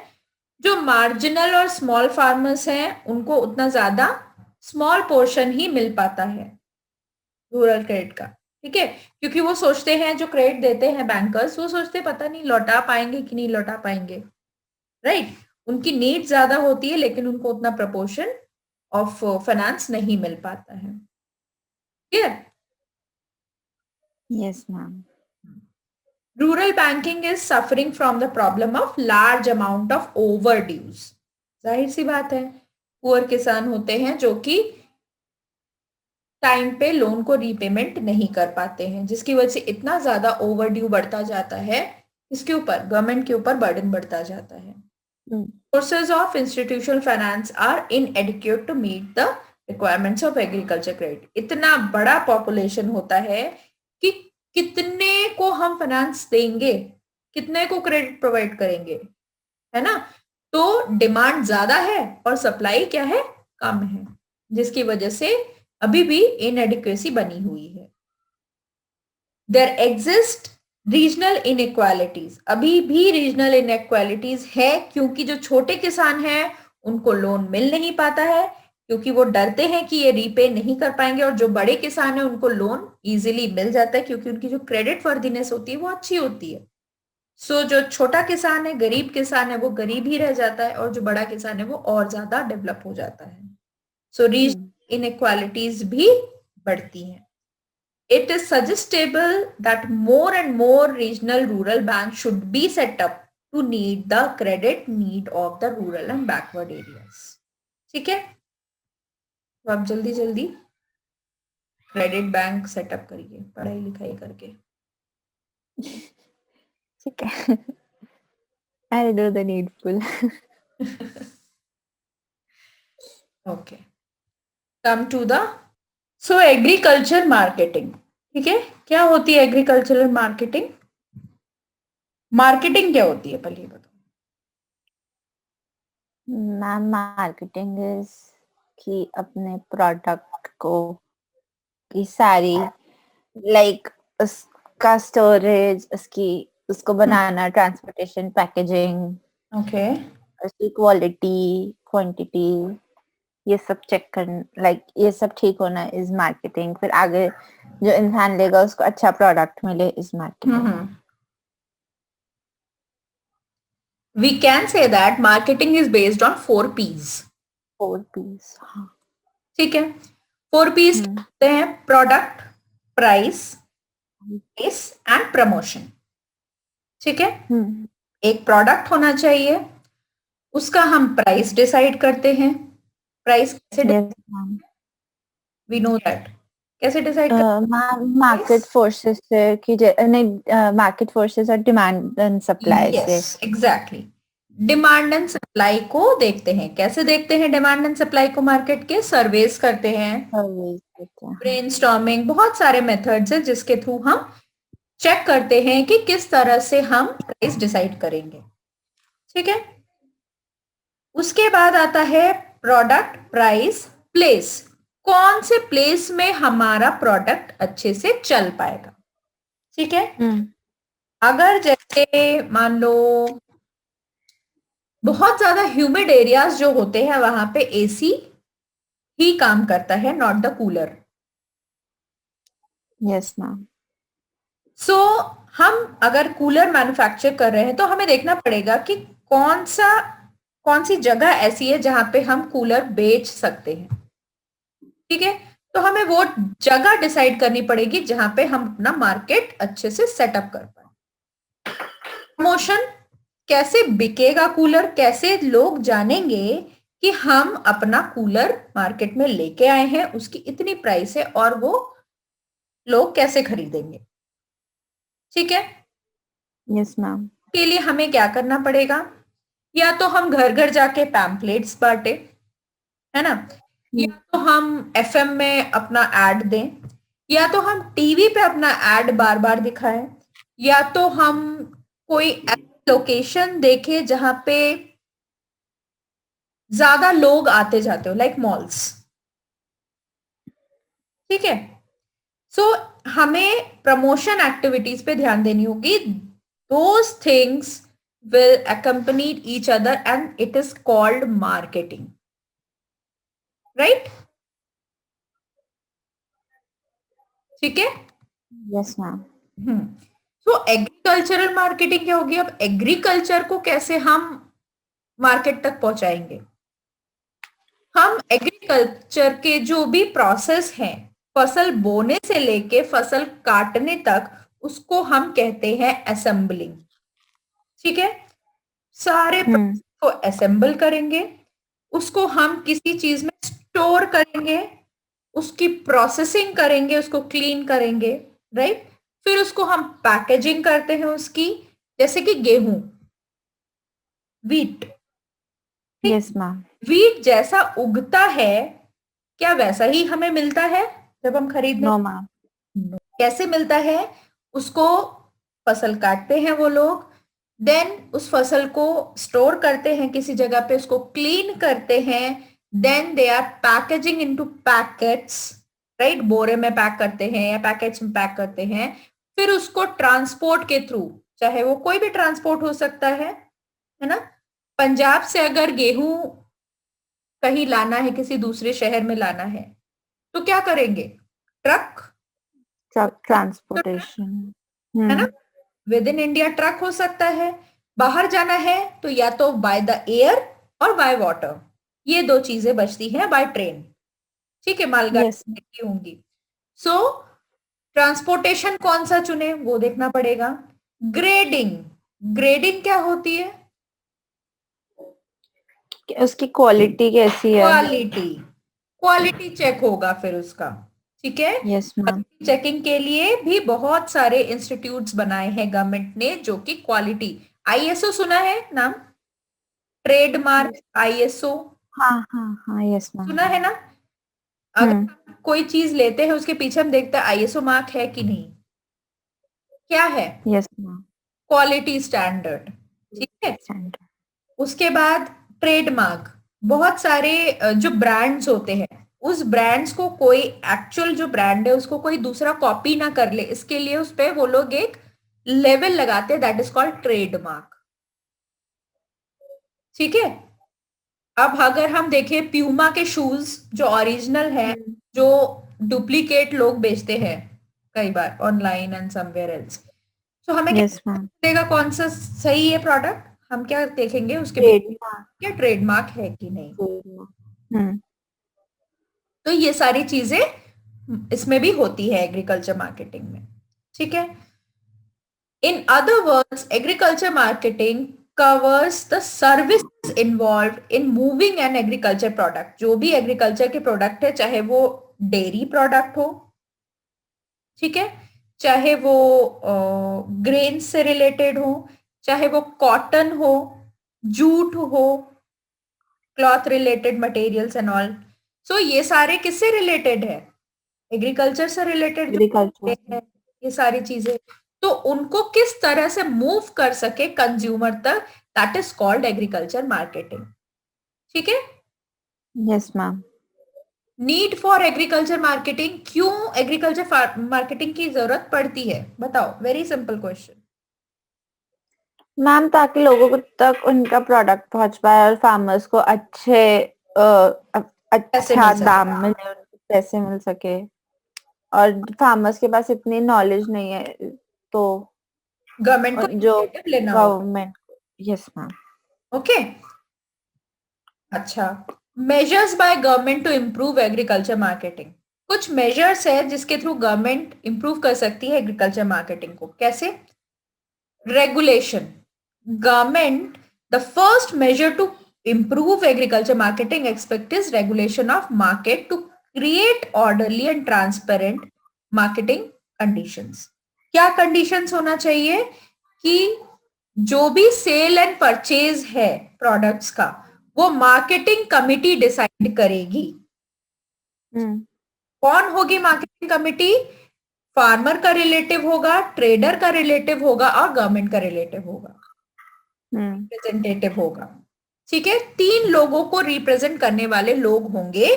जो मार्जिनल और स्मॉल फार्मर्स हैं उनको उतना ज्यादा स्मॉल पोर्शन ही मिल पाता है रूरल क्रेडिट का। ठीक है। क्योंकि वो सोचते हैं, जो क्रेडिट देते हैं बैंकर्स, वो सोचते पता नहीं लौटा पाएंगे कि नहीं लौटा पाएंगे, राइट। उनकी नीड ज्यादा होती है, लेकिन उनको उतना प्रपोर्शन ऑफ फाइनेंस नहीं मिल पाता है। Clear? Yes ma'am. Rural banking is suffering from the problem of large amount of overdues. जाहिर सी बात है, पुअर किसान होते हैं जो कि टाइम पे लोन को रीपेमेंट नहीं कर पाते हैं, जिसकी वजह से इतना ज्यादा ओवर ड्यू बढ़ता जाता है, इसके ऊपर गवर्नमेंट के ऊपर बर्डन बढ़ता जाता है। Sources of institutional finance are inadequate to meet the requirements of agriculture credit. इतना बड़ा पॉपुलेशन होता है कि कितने को हम फाइनेंस देंगे, कितने को क्रेडिट प्रोवाइड करेंगे, है ना? तो डिमांड ज्यादा है और सप्लाई क्या है, कम है, जिसकी वजह से अभी भी इनएडिक्वेसी बनी हुई है। देयर एग्जिस्ट रीजनल इनइक्वालिटीज, अभी भी रीजनल इनइक्वालिटीज है, क्योंकि जो छोटे किसान हैं उनको लोन मिल नहीं पाता है, क्योंकि वो डरते हैं कि ये रीपे नहीं कर पाएंगे, और जो बड़े किसान हैं उनको लोन इजीली मिल जाता है, क्योंकि उनकी जो क्रेडिट वर्दीनेस होती है वो अच्छी होती है। सो जो छोटा किसान है, गरीब किसान है, वो गरीब ही रह जाता है, और जो बड़ा किसान है वो और ज्यादा डेवलप हो जाता है। सो रीजनल इनइक्वालिटीज भी बढ़ती हैं। It is suggestible that more and more regional rural banks should be set up to meet the credit need of the rural and backward areas. ठीक है। तो आप जल्दी जल्दी क्रेडिट बैंक सेटअप करिए पढ़ाई लिखाई करके। ठीक है। I'll do the needful. Okay, come to the agriculture marketing. ठीक है। क्या होती है एग्रीकल्चरल मार्केटिंग? मार्केटिंग क्या होती है पहले बताओ। मैम मार्केटिंग इज कि अपने प्रोडक्ट को की सारी लाइक उसका स्टोरेज, उसको बनाना, ट्रांसपोर्टेशन, पैकेजिंग, ओके, उसकी क्वालिटी, क्वांटिटी, ये सब चेक करना, लाइक ये सब ठीक होना इज मार्केटिंग। फिर आगे जो इंसान लेगा उसको अच्छा प्रोडक्ट मिले is marketing. We can say that marketing is based on 4 P's. 4 P's। ठीक है। 4 P's होते हैं: product, price, place and promotion. ठीक है। एक प्रोडक्ट होना चाहिए, उसका हम प्राइस डिसाइड करते हैं। प्राइस कैसे? We know that. कैसे डिसाइड? मार्केट फोर्सेस से कि नहीं, मार्केट फोर्सेस और डिमांड एंड सप्लाई से। एग्जैक्टली। डिमांड एंड सप्लाई को देखते हैं। कैसे देखते हैं डिमांड एंड सप्लाई को? मार्केट के सर्वेस करते हैं, ब्रेनस्टॉर्मिंग, बहुत सारे मेथड्स हैं जिसके थ्रू हम चेक करते हैं कि किस तरह से हम प्राइस डिसाइड करेंगे। ठीक है। उसके बाद आता है प्रोडक्ट, प्राइस, प्लेस। कौन से प्लेस में हमारा प्रोडक्ट अच्छे से चल पाएगा? ठीक है। अगर जैसे मान लो बहुत ज्यादा ह्यूमिड एरियाज जो होते हैं, वहां पे एसी ही काम करता है, not the cooler. Yes ma'am. So हम अगर कूलर मैन्युफैक्चर कर रहे हैं तो हमें देखना पड़ेगा कि कौन सी जगह ऐसी है जहां पे हम कूलर बेच सकते हैं। ठीक है। तो हमें वो जगह डिसाइड करनी पड़ेगी जहां पे हम अपना मार्केट अच्छे से सेटअप कर पाए। प्रमोशन कैसे बिकेगा कूलर, कैसे लोग जानेंगे कि हम अपना कूलर मार्केट में लेके आए हैं, उसकी इतनी प्राइस है, और वो लोग कैसे खरीदेंगे। ठीक है, यस मैम। के लिए हमें क्या करना पड़ेगा, या तो हम घर घर जाके पैम्पलेट्स बांटे, है ना, या तो हम एफएम में अपना एड दें, या तो हम टीवी पे अपना एड बार बार दिखाएं, या तो हम कोई लोकेशन देखें जहां पे ज्यादा लोग आते जाते हो, लाइक मॉल्स। ठीक है, सो हमें प्रमोशन एक्टिविटीज पे ध्यान देनी होगी। Those things will accompany each other and it is called marketing, right? ठीक है, यस मैम। तो एग्रीकल्चरल मार्केटिंग क्या होगी, अब एग्रीकल्चर को कैसे हम मार्केट तक पहुंचाएंगे। हम एग्रीकल्चर के जो भी प्रोसेस हैं, फसल बोने से लेके फसल काटने तक, उसको हम कहते हैं असेंबलिंग। ठीक है, सारे को असेंबल करेंगे, उसको हम किसी चीज में स्टोर करेंगे, उसकी प्रोसेसिंग करेंगे, उसको क्लीन करेंगे, राइट। फिर उसको हम पैकेजिंग करते हैं उसकी, जैसे कि गेहूं, वीट। Yes ma'am. वीट जैसा उगता है, क्या वैसा ही हमें मिलता है जब हम खरीदने। No ma'am. कैसे मिलता है, उसको फसल काटते हैं वो लोग, देन उस फसल को स्टोर करते हैं किसी जगह पे, उसको क्लीन करते हैं, then they are packaging into packets, right, बोरे में पैक करते हैं या पैकेट्स में पैक करते हैं। फिर उसको ट्रांसपोर्ट के थ्रू, चाहे वो कोई भी ट्रांसपोर्ट हो सकता है ना, पंजाब से अगर गेहूं कहीं लाना है, किसी दूसरे शहर में लाना है, तो क्या करेंगे, ट्रक, ट्रांसपोर्टेशन। है ना, विद इन इंडिया ट्रक हो सकता है, बाहर जाना है तो या तो बाय द एयर और बाय वाटर, ये दो चीजें बचती हैं बाय ट्रेन। ठीक है, मालगाड़ी की होंगी। सो ट्रांसपोर्टेशन कौन सा चुने वो देखना पड़ेगा। ग्रेडिंग, ग्रेडिंग क्या होती है, उसकी क्वालिटी कैसी है। क्वालिटी, क्वालिटी चेक होगा फिर उसका। ठीक है, यस मैम। चेकिंग के लिए भी बहुत सारे इंस्टीट्यूट्स बनाए हैं गवर्नमेंट ने, जो कि क्वालिटी, आईएसओ सुना है नाम, ट्रेडमार्क आईएसओ, हाँ हाँ हाँ, यस मैम। सुना है ना। अगर हम कोई चीज लेते हैं उसके पीछे हम देखते हैं आईएसओ मार्क है कि नहीं, क्या है, यस मैम। Quality standard. ठीक है, उसके बाद ट्रेडमार्क, बहुत सारे जो ब्रांड्स होते हैं, उस ब्रांड्स को कोई एक्चुअल जो ब्रांड है उसको कोई दूसरा कॉपी ना कर ले, इसके लिए उस पे वो लोग एक लेवल लगाते हैं, दैट इज कॉल्ड ट्रेडमार्क। ठीक है, अब अगर हम देखें प्यूमा के शूज जो ओरिजिनल है, जो डुप्लीकेट लोग बेचते हैं कई बार ऑनलाइन एंड समवेयर एल्स, तो हमें क्या देगा कौन सा सही है प्रोडक्ट, हम क्या देखेंगे उसके क्या ट्रेडमार्क है कि नहीं। तो ये सारी चीजें इसमें भी होती है एग्रीकल्चर मार्केटिंग में। ठीक है, in other words agriculture marketing covers the services involved in moving an agriculture product, जो भी एग्रीकल्चर के प्रोडक्ट है, चाहे वो डेयरी प्रोडक्ट हो, ठीक है, चाहे वो ग्रेन से रिलेटेड हो, चाहे वो कॉटन हो, जूट हो, cloth related materials and all. So ये सारे किससे रिलेटेड है, एग्रीकल्चर से रिलेटेड जो है ये सारी चीजें, तो उनको किस तरह से मूव कर सके कंज्यूमर तक, that is called agriculture marketing. ठीक है, yes ma'am. Need for agriculture marketing, क्यों एग्रीकल्चर मार्केटिंग की जरूरत पड़ती है, बताओ, वेरी सिंपल क्वेश्चन। मैम ताकि लोगों तक उनका प्रोडक्ट पहुंच पाए और फार्मर्स को अच्छा दाम मिले, पैसे मिल सके, और फार्मर्स के पास इतनी नॉलेज नहीं है, तो गवर्नमेंट को जो लेना गवर्नमेंट। Yes ma'am. ओके, अच्छा, measures by government to improve agriculture marketing, कुछ मेजर्स है जिसके थ्रू गवर्नमेंट इंप्रूव कर सकती है एग्रीकल्चर मार्केटिंग को, कैसे, regulation, government, the first measure to improve agriculture marketing aspect is regulation of market to create orderly and transparent marketing conditions. क्या conditions होना चाहिए कि जो भी सेल एंड परचेज है प्रोडक्ट्स का वो मार्केटिंग कमिटी डिसाइड करेगी. कौन होगी मार्केटिंग कमिटी? फार्मर का रिलेटिव होगा, ट्रेडर का रिलेटिव होगा और गवर्नमेंट का रिलेटिव होगा, रिप्रेजेंटेटिव होगा. ठीक है, 3 लोगों को रिप्रेजेंट करने वाले लोग होंगे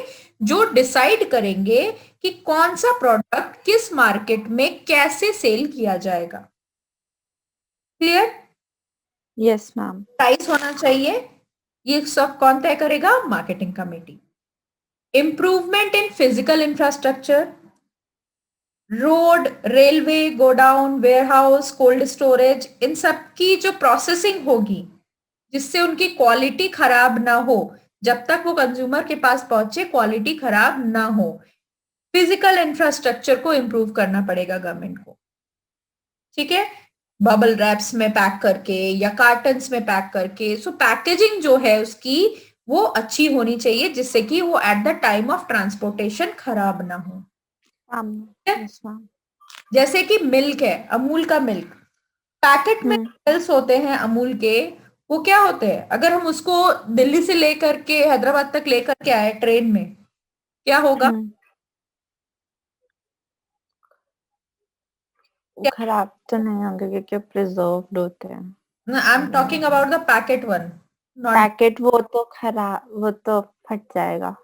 जो डिसाइड करेंगे कि कौन सा प्रोडक्ट किस मार्केट में कैसे सेल किया जाएगा. क्लियर? Yes ma'am. प्राइस होना चाहिए, ये सब कौन तय करेगा? Marketing committee. Improvement in physical infrastructure, road, railway, godown, warehouse, cold storage, इन सब की जो प्रोसेसिंग होगी जिससे उनकी क्वालिटी खराब ना हो, जब तक वो कंज्यूमर के पास पहुंचे क्वालिटी खराब ना हो, फिजिकल इंफ्रास्ट्रक्चर को इंप्रूव करना पड़ेगा गवर्नमेंट को. ठीक है, बबल रैप्स में पैक करके या कार्टन्स में पैक करके. सो पैकेजिंग जो है उसकी वो अच्छी होनी चाहिए जिससे कि वो at the time of transportation खराब ना हो. yes, जैसे कि मिल्क है, अमूल का मिल्क, पैकेट में मिल्क होते हैं अमूल के, वो क्या होते हैं? अगर हम उसको दिल्ली से लेकर के हैदराबाद तक लेकर के आए ट्रेन में, क्या होगा? खराब तो नहीं होंगे क्योंकि प्रिजर्व्ड होते हैं. I am talking about the packet one. Packet वो तो खराब, वो तो फट जाएगा,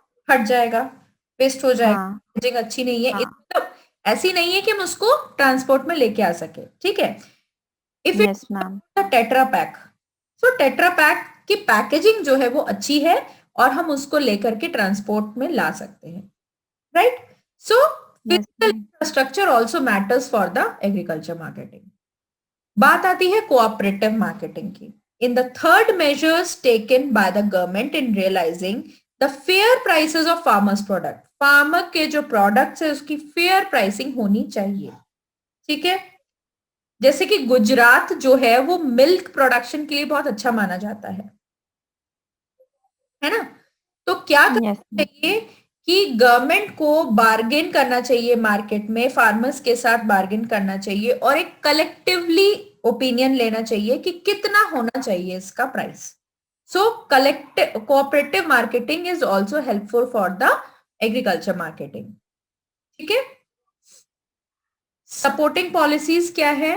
वेस्ट हो जाएगा. पैकेजिंग अच्छी नहीं है. मतलब ऐसी नहीं है कि हम उसको ट्रांसपोर्ट में लेके आ सके. ठीक है, if it tetra pack, so tetra pack की पैकेजिंग जो है वो अच्छी है और हम उसको लेकर के ट्रांसपोर्ट में ला सकते हैं. Right? So physical infrastructure also matters for the agriculture marketing. बात आती है कोऑपरेटिव मार्केटिंग की. In the third measures taken by the government in realising the fair prices of farmers product, farmer के जो प्रोडक्ट्स है उसकी फेयर प्राइसिंग होनी चाहिए. ठीक है, जैसे कि गुजरात जो है वो मिल्क प्रोडक्शन के लिए बहुत अच्छा माना जाता है ना? तो क्या करना चाहिए कि गवर्नमेंट को बार्गेन करना चाहिए मार्केट में, फार्मर्स के साथ बार्गेन करना चाहिए और एक कलेक्टिवली ओपिनियन लेना चाहिए कि कितना होना चाहिए इसका price. So collective cooperative marketing is also helpful for the agriculture marketing. ठीक है, सपोर्टिंग पॉलिसीज क्या है?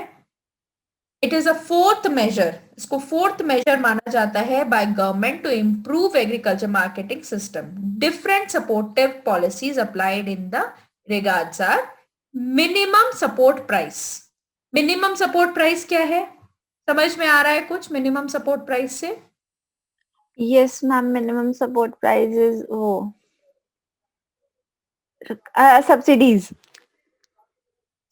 It is a fourth measure, इसको फोर्थ मेजर माना जाता है by government to improve agriculture marketing system. Different supportive policies applied in the regards are minimum support price. Minimum support price क्या है? समझ में आ रहा है कुछ मिनिमम सपोर्ट प्राइस से? Yes ma'am, minimum support price is वो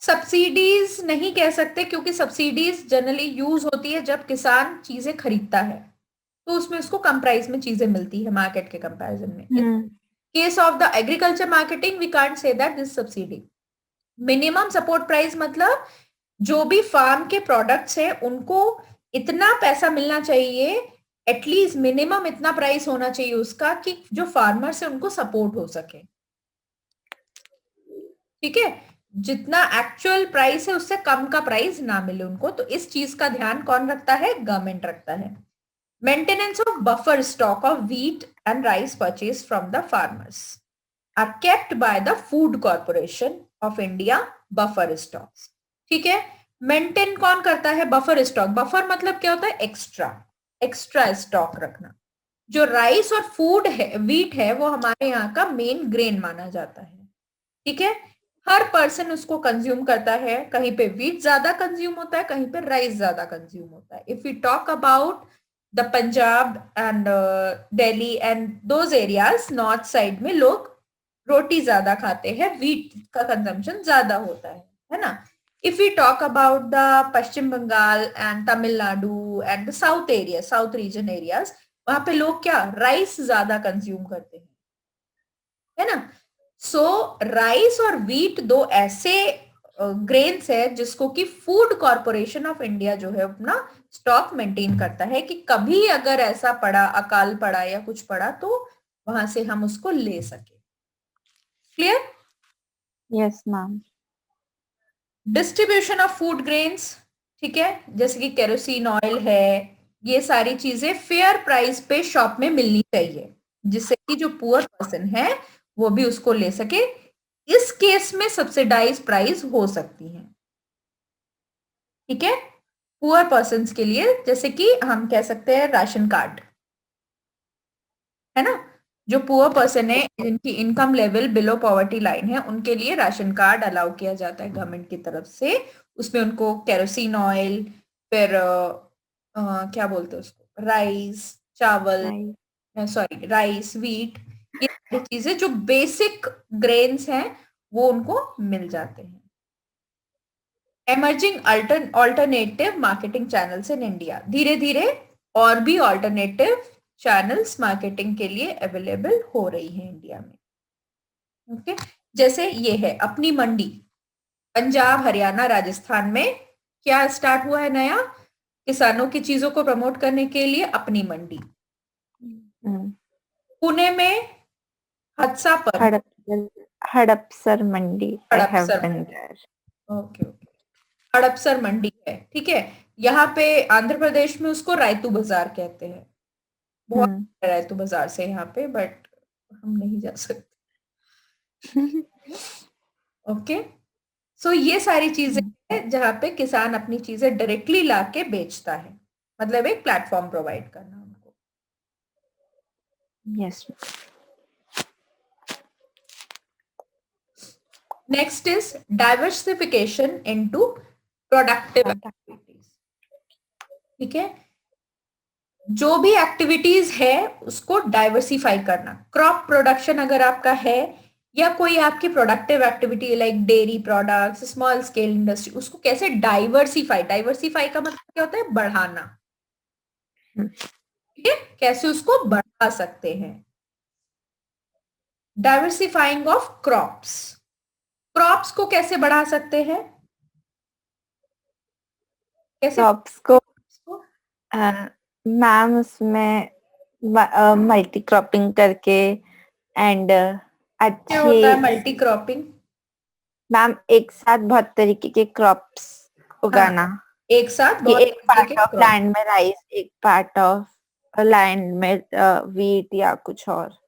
सब्सिडीज नहीं कह सकते क्योंकि सब्सिडीज जनरली यूज होती है जब किसान चीजें खरीदता है तो उसमें उसको कम प्राइस में चीजें मिलती है मार्केट के कंपैरिजन में. Case of the agriculture marketing we can't say that this subsidy. Minimum support price मतलब जो भी फार्म के प्रोडक्ट्स है उनको इतना पैसा मिलना चाहिए, एटलीस्ट मिनिमम इतना प्राइस होना चाहिए उसका कि जो फार्मर से उनको सपोर्ट हो सके. ठीक है, जितना एक्चुअल प्राइस है उससे कम का प्राइस ना मिले उनको. तो इस चीज का ध्यान कौन रखता है? गवर्नमेंट रखता है. Maintenance of buffer stock of wheat and rice purchase from the farmers are kept by the Food Corporation of India buffer stocks. ठीक है, मेंटेन कौन करता है? Buffer stock. बफर मतलब क्या होता है? एक्स्ट्रा स्टॉक रखना. जो राइस और फूड है, व्हीट है, वो हमारे यहाँ का मेन ग्रेन माना जाता है. ठीक है, हर पर्सन उसको कंज्यूम करता है. कहीं पे व्हीट ज्यादा कंज्यूम होता है, कहीं पे राइस ज्यादा कंज्यूम होता है. If you talk about the Punjab and Delhi and those areas, north side में लोग रोटी ज्यादा खाते हैं, व्हीट का कंजम्पशन ज्यादा होता है ना? If you talk about the Paschim Bangal and Tamil Nadu and the south area, south region areas, वहां पे लोग क्या राइस ज्यादा कंज्यूम करते हैं, है ना? सो राइस और व्हीट दो ऐसे ग्रेन्स है जिसको कि फूड कॉर्पोरेशन ऑफ इंडिया जो है अपना स्टॉक मेंटेन करता है कि कभी अगर ऐसा पड़ा, अकाल पड़ा या कुछ पड़ा, तो वहां से हम उसको ले सके। Clear? Yes ma'am. Distribution of food grains, ठीक है, जैसे कि केरोसिन ऑयल है, ये सारी चीजें फेयर प्राइस पे शॉप में मिलनी चाहिए, जिससे कि जो पुअर पर्सन है वो भी उसको ले सके। इस केस में सब्सिडाइज प्राइस हो सकती है, ठीक है, पुअर पर्सन के लिए, जैसे कि हम कह सकते हैं राशन कार्ड, है ना, जो पुअर पर्सन है जिनकी income level below poverty line है, उनके लिए राशन कार्ड अलाउ किया जाता है गवर्नमेंट की तरफ से। उसमें उनको केरोसिन ऑयल, फिर क्या बोलते हैं उसको, राइस, चावल, सॉरी राइस, व्हीट, ये सारी चीजें जो बेसिक ग्रेन्स हैं वो उनको मिल जाते हैं। Emerging alternative marketing channels in India, धीरे धीरे और भी अल्टरनेटिव चैनल्स मार्केटिंग के लिए अवेलेबल हो रही है इंडिया में। ओके, जैसे ये है अपनी मंडी, पंजाब, हरियाणा, राजस्थान में क्या स्टार्ट हुआ है नया, किसानों की चीजों को प्रमोट करने के लिए अपनी मंडी। पुणे में हदसा पर, Hadapsar Mandi, I have Hadapsar, been there. Okay okay, Hadapsar Mandi है, ठीक है। यहाँ पे आंध्र प्रदेश में उसको रायतू बाजार कहते हैं, बहुत रायतू बाजार से यहाँ पे, बट हम नहीं जा सकते। ओके, सो ये सारी चीजें हैं जहाँ पे किसान अपनी चीजें डायरेक्टली लाके बेचता है, मतलब एक प्लेटफॉर्म प्रोवाइड करना उनको। Yes. Next is diversification into productive activities, ठीक है, जो भी एक्टिविटीज है उसको डाइवर्सिफाई करना। क्रॉप प्रोडक्शन अगर आपका है, या कोई आपकी productive activity like dairy products, small scale industry, उसको कैसे डाइवर्सिफाई, डाइवर्सिफाई का मतलब क्या होता है, बढ़ाना, ठीक है, कैसे उसको बढ़ा सकते हैं। डाइवर्सिफाइंग ऑफ क्रॉप्स, क्रॉप्स को कैसे बढ़ा सकते हैं, कैसे क्रॉप्स को मैम उसमें मल्टी क्रॉपिंग करके एंड क्या होता है अच्छे, मल्टी क्रॉपिंग? मैम एक साथ बहुत तरीके के क्रॉप्स उगाना। हाँ, एक साथ कि बहुत एक तरीके पार्ट के ऑफ क्रॉप, लैंड में राइस, एक पार्ट ऑफ लैंड में वीट या कुछ और,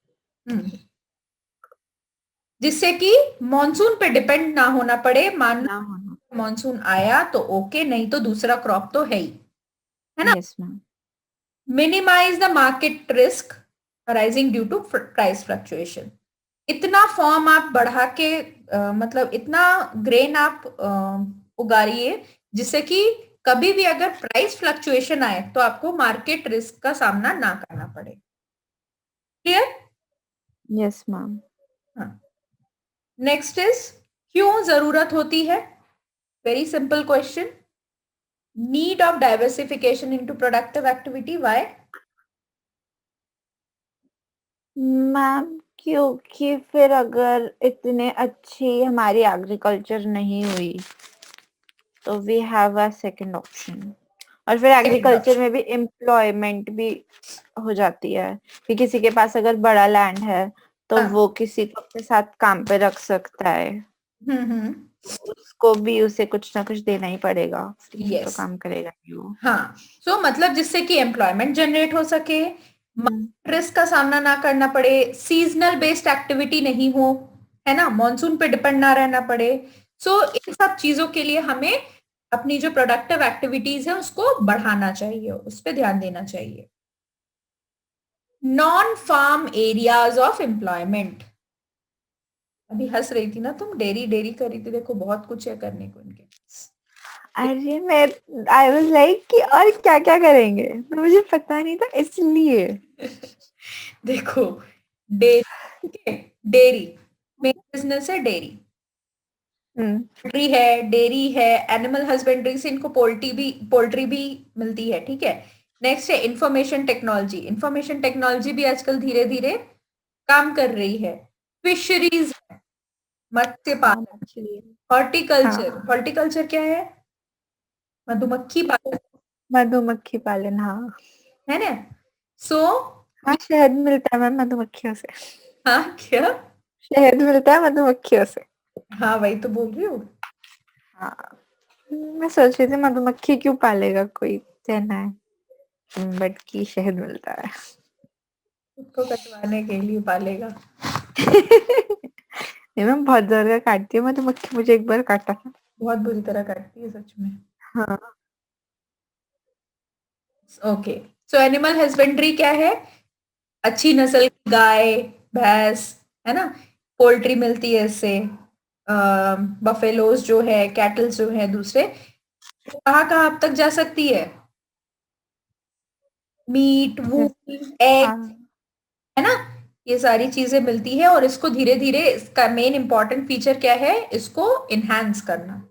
जिससे कि मॉनसून पे डिपेंड ना होना पड़े, मान ना होना। मॉनसून आया तो ओके, नहीं तो दूसरा क्रॉप तो है ही, है ना। Yes ma'am. Minimise the market risk arising due to price fluctuation, इतना फॉर्म आप बढ़ा के मतलब इतना ग्रेन आप उगाइए जिससे कि कभी भी अगर प्राइस फ्लक्चुएशन आए तो आपको मार्केट रिस्क का सामना ना करना पड़े। क्लियर? Yes ma'am. हाँ, नेक्स्ट इज क्यों जरूरत होती है, very simple question, need of diversification into productive activity, why? Ma'am क्योंकि फिर अगर इतने अच्छी हमारी एग्रीकल्चर नहीं हुई तो we have a second option, और फिर एग्रीकल्चर में भी एम्प्लॉयमेंट भी हो जाती है कि किसी के पास अगर बड़ा लैंड है तो वो किसी को अपने साथ काम पे रख सकता है, उसको भी उसे कुछ ना कुछ देना ही पड़ेगा, फ्री में तो यस, काम करेगा नहीं वो। हाँ, सो मतलब जिससे कि एम्प्लॉयमेंट जनरेट हो सके, रिस्क का सामना ना करना पड़े, सीजनल बेस्ड एक्टिविटी नहीं हो, है ना, मॉनसून पे डिपेंड ना रहना पड़े। सो इन सब चीजों के लिए हमें अपनी जो प्रोडक्टिव एक्टिविटीज है उसको बढ़ाना चाहिए, उस पर ध्यान देना चाहिए। Non farm areas of employment, अभी हंस रही थी ना तुम, डेरी डेरी कर रही थी, देखो बहुत कुछ है करने को इनके पास। अरे मैं आई वाज लाइक कि और क्या क्या करेंगे, तो मुझे पता नहीं था इसलिए। देखो, डेरी, ठीक है, डेरी मेन बिजनेस है, डेरी, पोल्ट्री है, डेयरी है, एनिमल हस्बेंड्री से इनको पोल्ट्री भी मिलती है, ठीक है। नेक्स्ट है इंफॉर्मेशन टेक्नोलॉजी, इंफॉर्मेशन टेक्नोलॉजी भी आजकल धीरे धीरे काम कर रही है। फिशरीज, मत्स्य पालन, हॉर्टिकल्चर, हॉर्टिकल्चर क्या है, मधुमक्खी पालन, मधुमक्खी पालन, हाँ। है ना? सो हाँ, शहद मिलता है मैम मधुमक्खियों से। हाँ क्या? शहद मिलता है मधुमक्खियों से। हाँ वही तो बोल रही हूँ। हाँ, मैं सोच रही थी मधुमक्खी क्यों पालेगा कोई, कहना है, बट की शहद मिलता है। उसको कटवाने के लिए पालेगा। नहीं मैम, बहुत जोर का काटती है मधुमक्खी, मुझे एक बार काटा था। बहुत बुरी तरह काटती है सच में। हाँ। ओके, सो एनिमल हस्बेंड्री क्या है? अच्छी नस्ल की गाय, भैंस, है ना, पोल्ट्री मिलती है इससे, बफेलोज जो है, कैटल जो है दूसरे, कहाँ कहाँ अब तक जा सकती है? मीट, वूल, एग, हाँ। है ना, ये सारी चीजें मिलती है। और इसको धीरे धीरे, इसका मेन इंपॉर्टेंट फीचर क्या है? इसको इनहांस करना।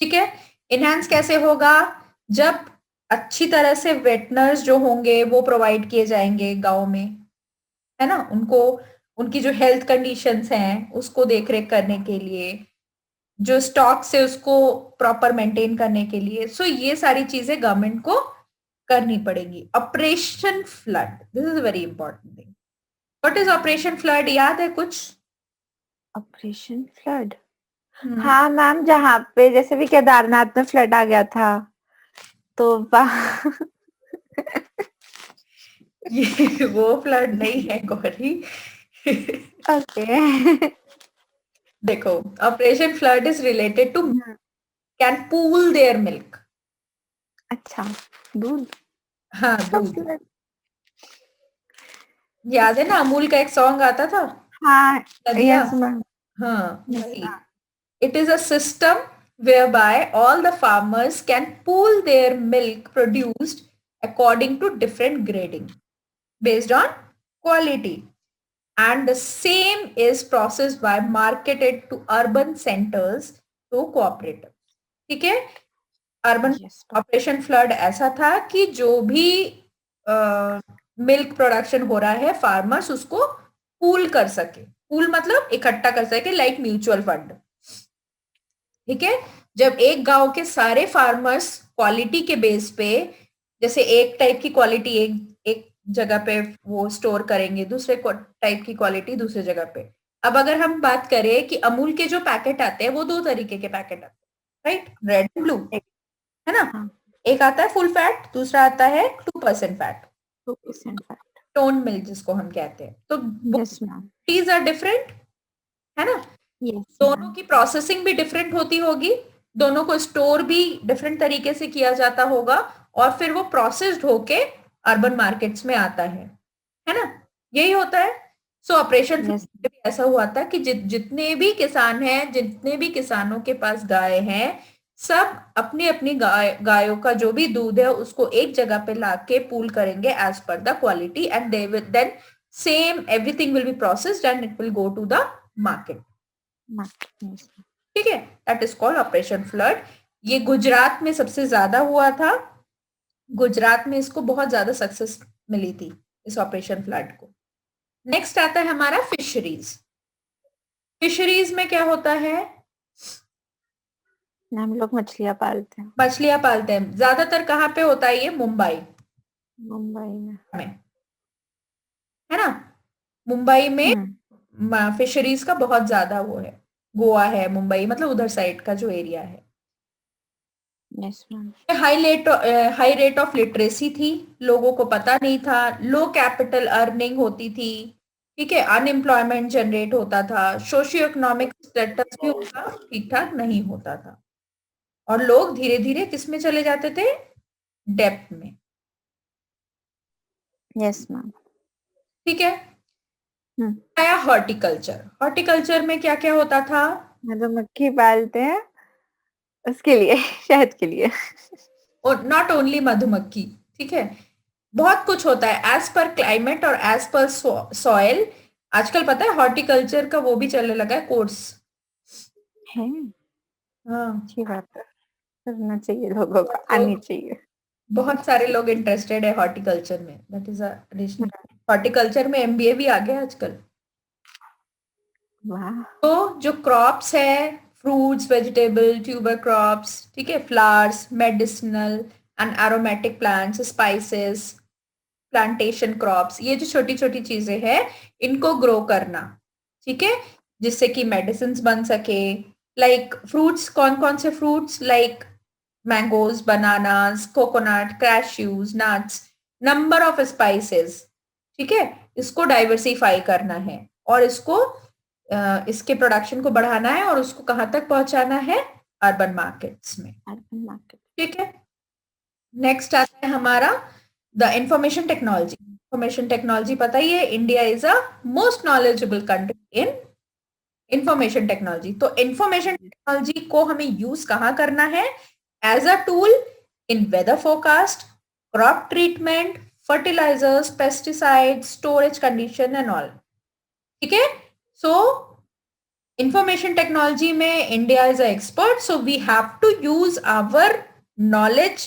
ठीक है, इनहांस कैसे होगा? जब अच्छी तरह से वेटनर्स जो होंगे वो प्रोवाइड किए जाएंगे गांव में, है ना, उनको, उनकी जो हेल्थ कंडीशंस हैं उसको देख रेख करने के लिए, जो स्टॉक से उसको प्रॉपर मेंटेन करने के लिए, सो ये सारी चीजें गवर्नमेंट को करनी पड़ेगी। Operation flood, this is very important thing. What is operation flood, याद है कुछ? ऑपरेशन फ्लड, हाँ मैम, जहाँ पे जैसे भी केदारनाथ में फ्लड आ गया था, तो वहाँ ये वो फ्लड नहीं है गौरी। ओके। देखो, operation flood is related to can pool their milk. अच्छा, दूध हाँ का दूध। फ्लड। याद है ना, अमूल का एक सॉन्ग आता था, हाँ, नदिया। Yes ma'am. हाँ यस वही। Ma'am. It is a system whereby all the farmers can pool their milk produced according to different grading based on quality, and the same is processed by marketed to urban centers to cooperatives. ठीक है, urban yes ma'am. Operation flood ऐसा था कि जो भी milk production हो रहा है, फार्मर्स उसको पूल कर सके। पूल मतलब इकट्ठा कर सके, लाइक म्यूचुअल फंड। ठीक है, जब एक गांव के सारे फार्मर्स क्वालिटी के बेस पे, जैसे एक टाइप की क्वालिटी एक एक जगह पे वो स्टोर करेंगे, दूसरे टाइप की क्वालिटी दूसरे जगह पे। अब अगर हम बात करें कि अमूल के जो पैकेट आते हैं वो दो तरीके के पैकेट आते हैं, राइट, रेड ब्लू, है ना। हाँ, एक आता है फुल फैट, दूसरा आता है 2% फैट, 2% फैट। टोन मिल्क जिसको हम कहते हैं। तो yes ma'am. Both are different, है ना। यस दोनों मैम। की प्रोसेसिंग भी डिफरेंट होती होगी, दोनों को स्टोर भी डिफरेंट तरीके से किया जाता होगा, और फिर वो प्रोसेस्ड होके अर्बन मार्केट्स में आता है ना, यही होता है। सो ऑपरेशन यस। भी ऐसा हुआ था कि जितने भी किसान हैं, जितने भी किसानों के पास गाय हैं, सब अपनी अपनी गायों का जो भी दूध है उसको एक जगह पे लाके पूल करेंगे as per the quality, and they will then same everything will be processed and it will go to the market. ठीक है, that is called operation flood. ये गुजरात में सबसे ज्यादा हुआ था, गुजरात में इसको बहुत ज्यादा सक्सेस मिली थी, इस ऑपरेशन फ्लड को। नेक्स्ट आता है हमारा फिशरीज। फिशरीज में क्या होता है? हम लोग मछलियाँ पालते हैं मछलियां पालते हैं, ज्यादातर कहाँ पे होता है? ये मुंबई मुंबई में। में, है ना, मुंबई में हम्म। फिशरीज का बहुत ज्यादा वो है। गोवा है, मुंबई, मतलब उधर साइड का जो एरिया है। Yes ma'am. High rate of literacy थी, लोगों को पता नहीं था, लो कैपिटल अर्निंग होती थी, ठीक है, अनएम्प्लॉयमेंट जनरेट होता था, सोशियो इकोनॉमिक स्टेटस भी उनका ठीक ठाक नहीं होता था, और लोग धीरे धीरे किस में चले जाते थे? डेप्थ में। Yes ma'am. ठीक है, हम्म। आया हॉर्टिकल्चर। हॉर्टिकल्चर में क्या क्या होता था? मधुमक्खी पालते हैं उसके लिए, शहद के लिए। और नॉट ओनली मधुमक्खी, ठीक है, बहुत कुछ होता है एज पर क्लाइमेट और एज पर सॉइल। आजकल पता है हॉर्टिकल्चर का वो भी चलने लगा है कोर्स। है, हाँ, अच्छी बात है, करना चाहिए, लोगों को बहुत आनी लोग, चाहिए। बहुत सारे लोग इंटरेस्टेड है हॉर्टिकल्चर में, दैट इज एडिशनल। हॉर्टिकल्चर में एमबीए भी आ गया आजकल। वाह। तो जो क्रॉप्स है, फ्रूट्स, वेजिटेबल, ट्यूबर क्रॉप्स, ठीक है, flowers, medicinal, and aromatic plants, spices, plantation crops, ये जो छोटी छोटी चीजें हैं इनको ग्रो करना, ठीक है, जिससे कि मेडिसिन बन सके। लाइक फ्रूट्स, कौन कौन से fruits, like mangoes, bananas, coconut, cashews, nuts, number of spices, ठीक है, इसको डाइवर्सिफाई करना है और इसको इसके प्रोडक्शन को बढ़ाना है और उसको कहां तक पहुंचाना है, अर्बन मार्केट्स में, अर्बन मार्केट। ठीक है। नेक्स्ट आता है हमारा the information technology. Information technology पता ही है, India is a most knowledgeable country in information technology. तो इंफॉर्मेशन टेक्नोलॉजी को हमें यूज कहाँ करना है, as a tool in weather forecast, crop treatment, fertilisers, pesticide, storage condition and all, ठीक है। सो इंफॉर्मेशन टेक्नोलॉजी में India is a expert, so we have to use our knowledge,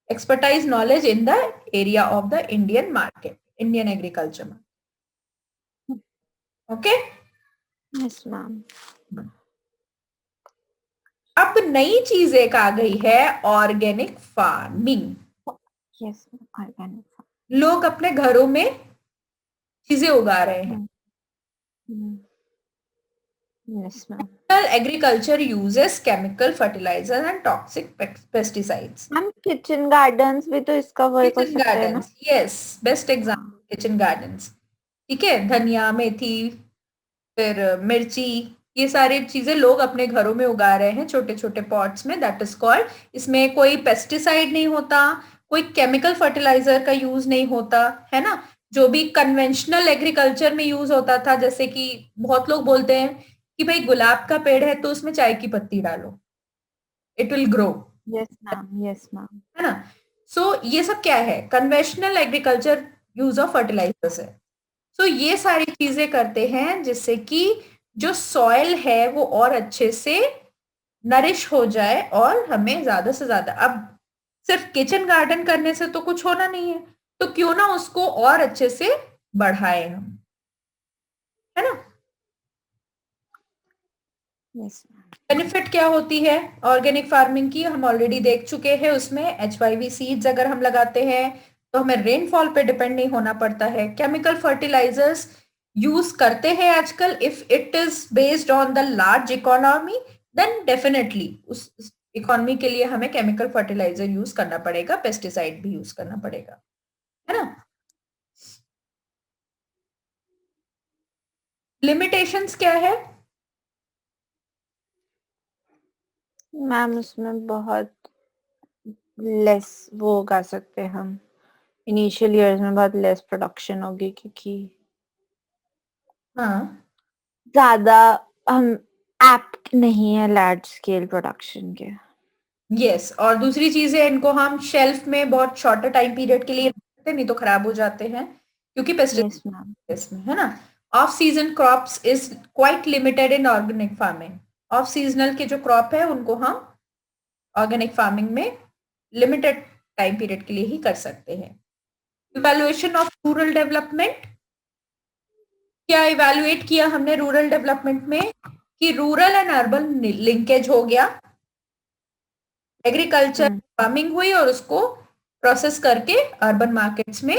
expertise knowledge in the area of the Indian market, Indian agriculture market. Okay? Yes, ma'am. अब नई चीज एक आ गई है, organic farming. Yes, organic. लोग अपने घरों में चीजें उगा रहे हैं। Yes, ma'am. Agriculture uses chemical fertilizers and toxic pesticides. Ma'am kitchen gardens भी तो इसका वो एक हो किचन सकते हैं ना? Gardens, yes, best example kitchen gardens, ठीक है। धनिया, मेथी, फिर मिर्ची, ये सारी चीजें लोग अपने घरों में उगा रहे हैं छोटे छोटे पॉट्स में, दैट इज कॉल्ड, इसमें कोई पेस्टिसाइड नहीं होता, कोई केमिकल फर्टिलाइजर का यूज नहीं होता है ना, जो भी कन्वेंशनल एग्रीकल्चर में यूज होता था। जैसे कि बहुत लोग बोलते हैं कि भाई गुलाब का पेड़ है तो उसमें चाय की पत्ती डालो, it will grow, yes ma'am, yes ma'am, है ना। सो ये सब क्या है, conventional agriculture use of fertilisers है। सो ये सारी चीजें करते हैं जिससे कि जो सॉइल है वो और अच्छे से नरिश हो जाए और हमें ज्यादा से ज्यादा, अब सिर्फ किचन गार्डन करने से तो कुछ होना नहीं है, तो क्यों ना उसको और अच्छे से बढ़ाए हम, है ना। यस। बेनिफिट क्या होती है ऑर्गेनिक फार्मिंग की, हम ऑलरेडी देख चुके हैं। उसमें HYV सीड्स अगर हम लगाते हैं तो हमें रेनफॉल पे डिपेंड नहीं होना पड़ता है। केमिकल फर्टिलाइजर्स यूज करते हैं आजकल, if it is based on the large economy then definitely उस इकोनॉमी के लिए हमें केमिकल फर्टिलाइजर यूज करना पड़ेगा, पेस्टिसाइड भी यूज करना पड़ेगा, है ना। लिमिटेशंस क्या है मैम? उसमें बहुत लेस वो उगा सकते हैं हम, इनिशियल ईयर्स में बहुत लेस प्रोडक्शन होगी क्योंकि हाँ, ज्यादा हम एप्ट नहीं है लार्ज स्केल प्रोडक्शन के। यस, और दूसरी चीज है, इनको हम शेल्फ में बहुत शॉर्टर टाइम पीरियड के लिए रखते हैं, नहीं तो खराब हो जाते हैं क्योंकि पेस्टिसाइड इसमें, है ना। Off season crops is quite limited in organic farming. Of seasonal के जो क्रॉप है उनको हम ऑर्गेनिक फार्मिंग में लिमिटेड टाइम पीरियड के लिए ही कर सकते हैं। इवैल्यूएशन ऑफ रूरल डेवलपमेंट, क्या इवैल्यूएट किया हमने रूरल डेवलपमेंट में कि रूरल एंड अर्बन लिंकेज हो गया, एग्रीकल्चर फार्मिंग हुई और उसको प्रोसेस करके अर्बन मार्केट्स में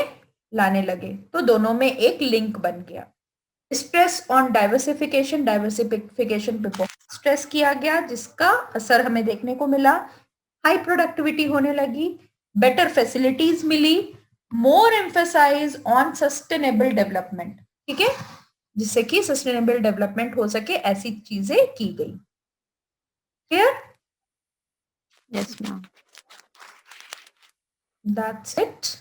लाने लगे, तो दोनों में एक लिंक बन गया। स्ट्रेस ऑन डाइवर्सिफिकेशन पे बहुत स्ट्रेस किया गया, जिसका असर हमें देखने को मिला। हाई प्रोडक्टिविटी होने लगी, बेटर फैसिलिटीज मिली, more emphasise on sustainable development, ठीक है, जिससे कि सस्टेनेबल डेवलपमेंट हो सके ऐसी चीजें की गई। Clear? Yes ma'am, that's it.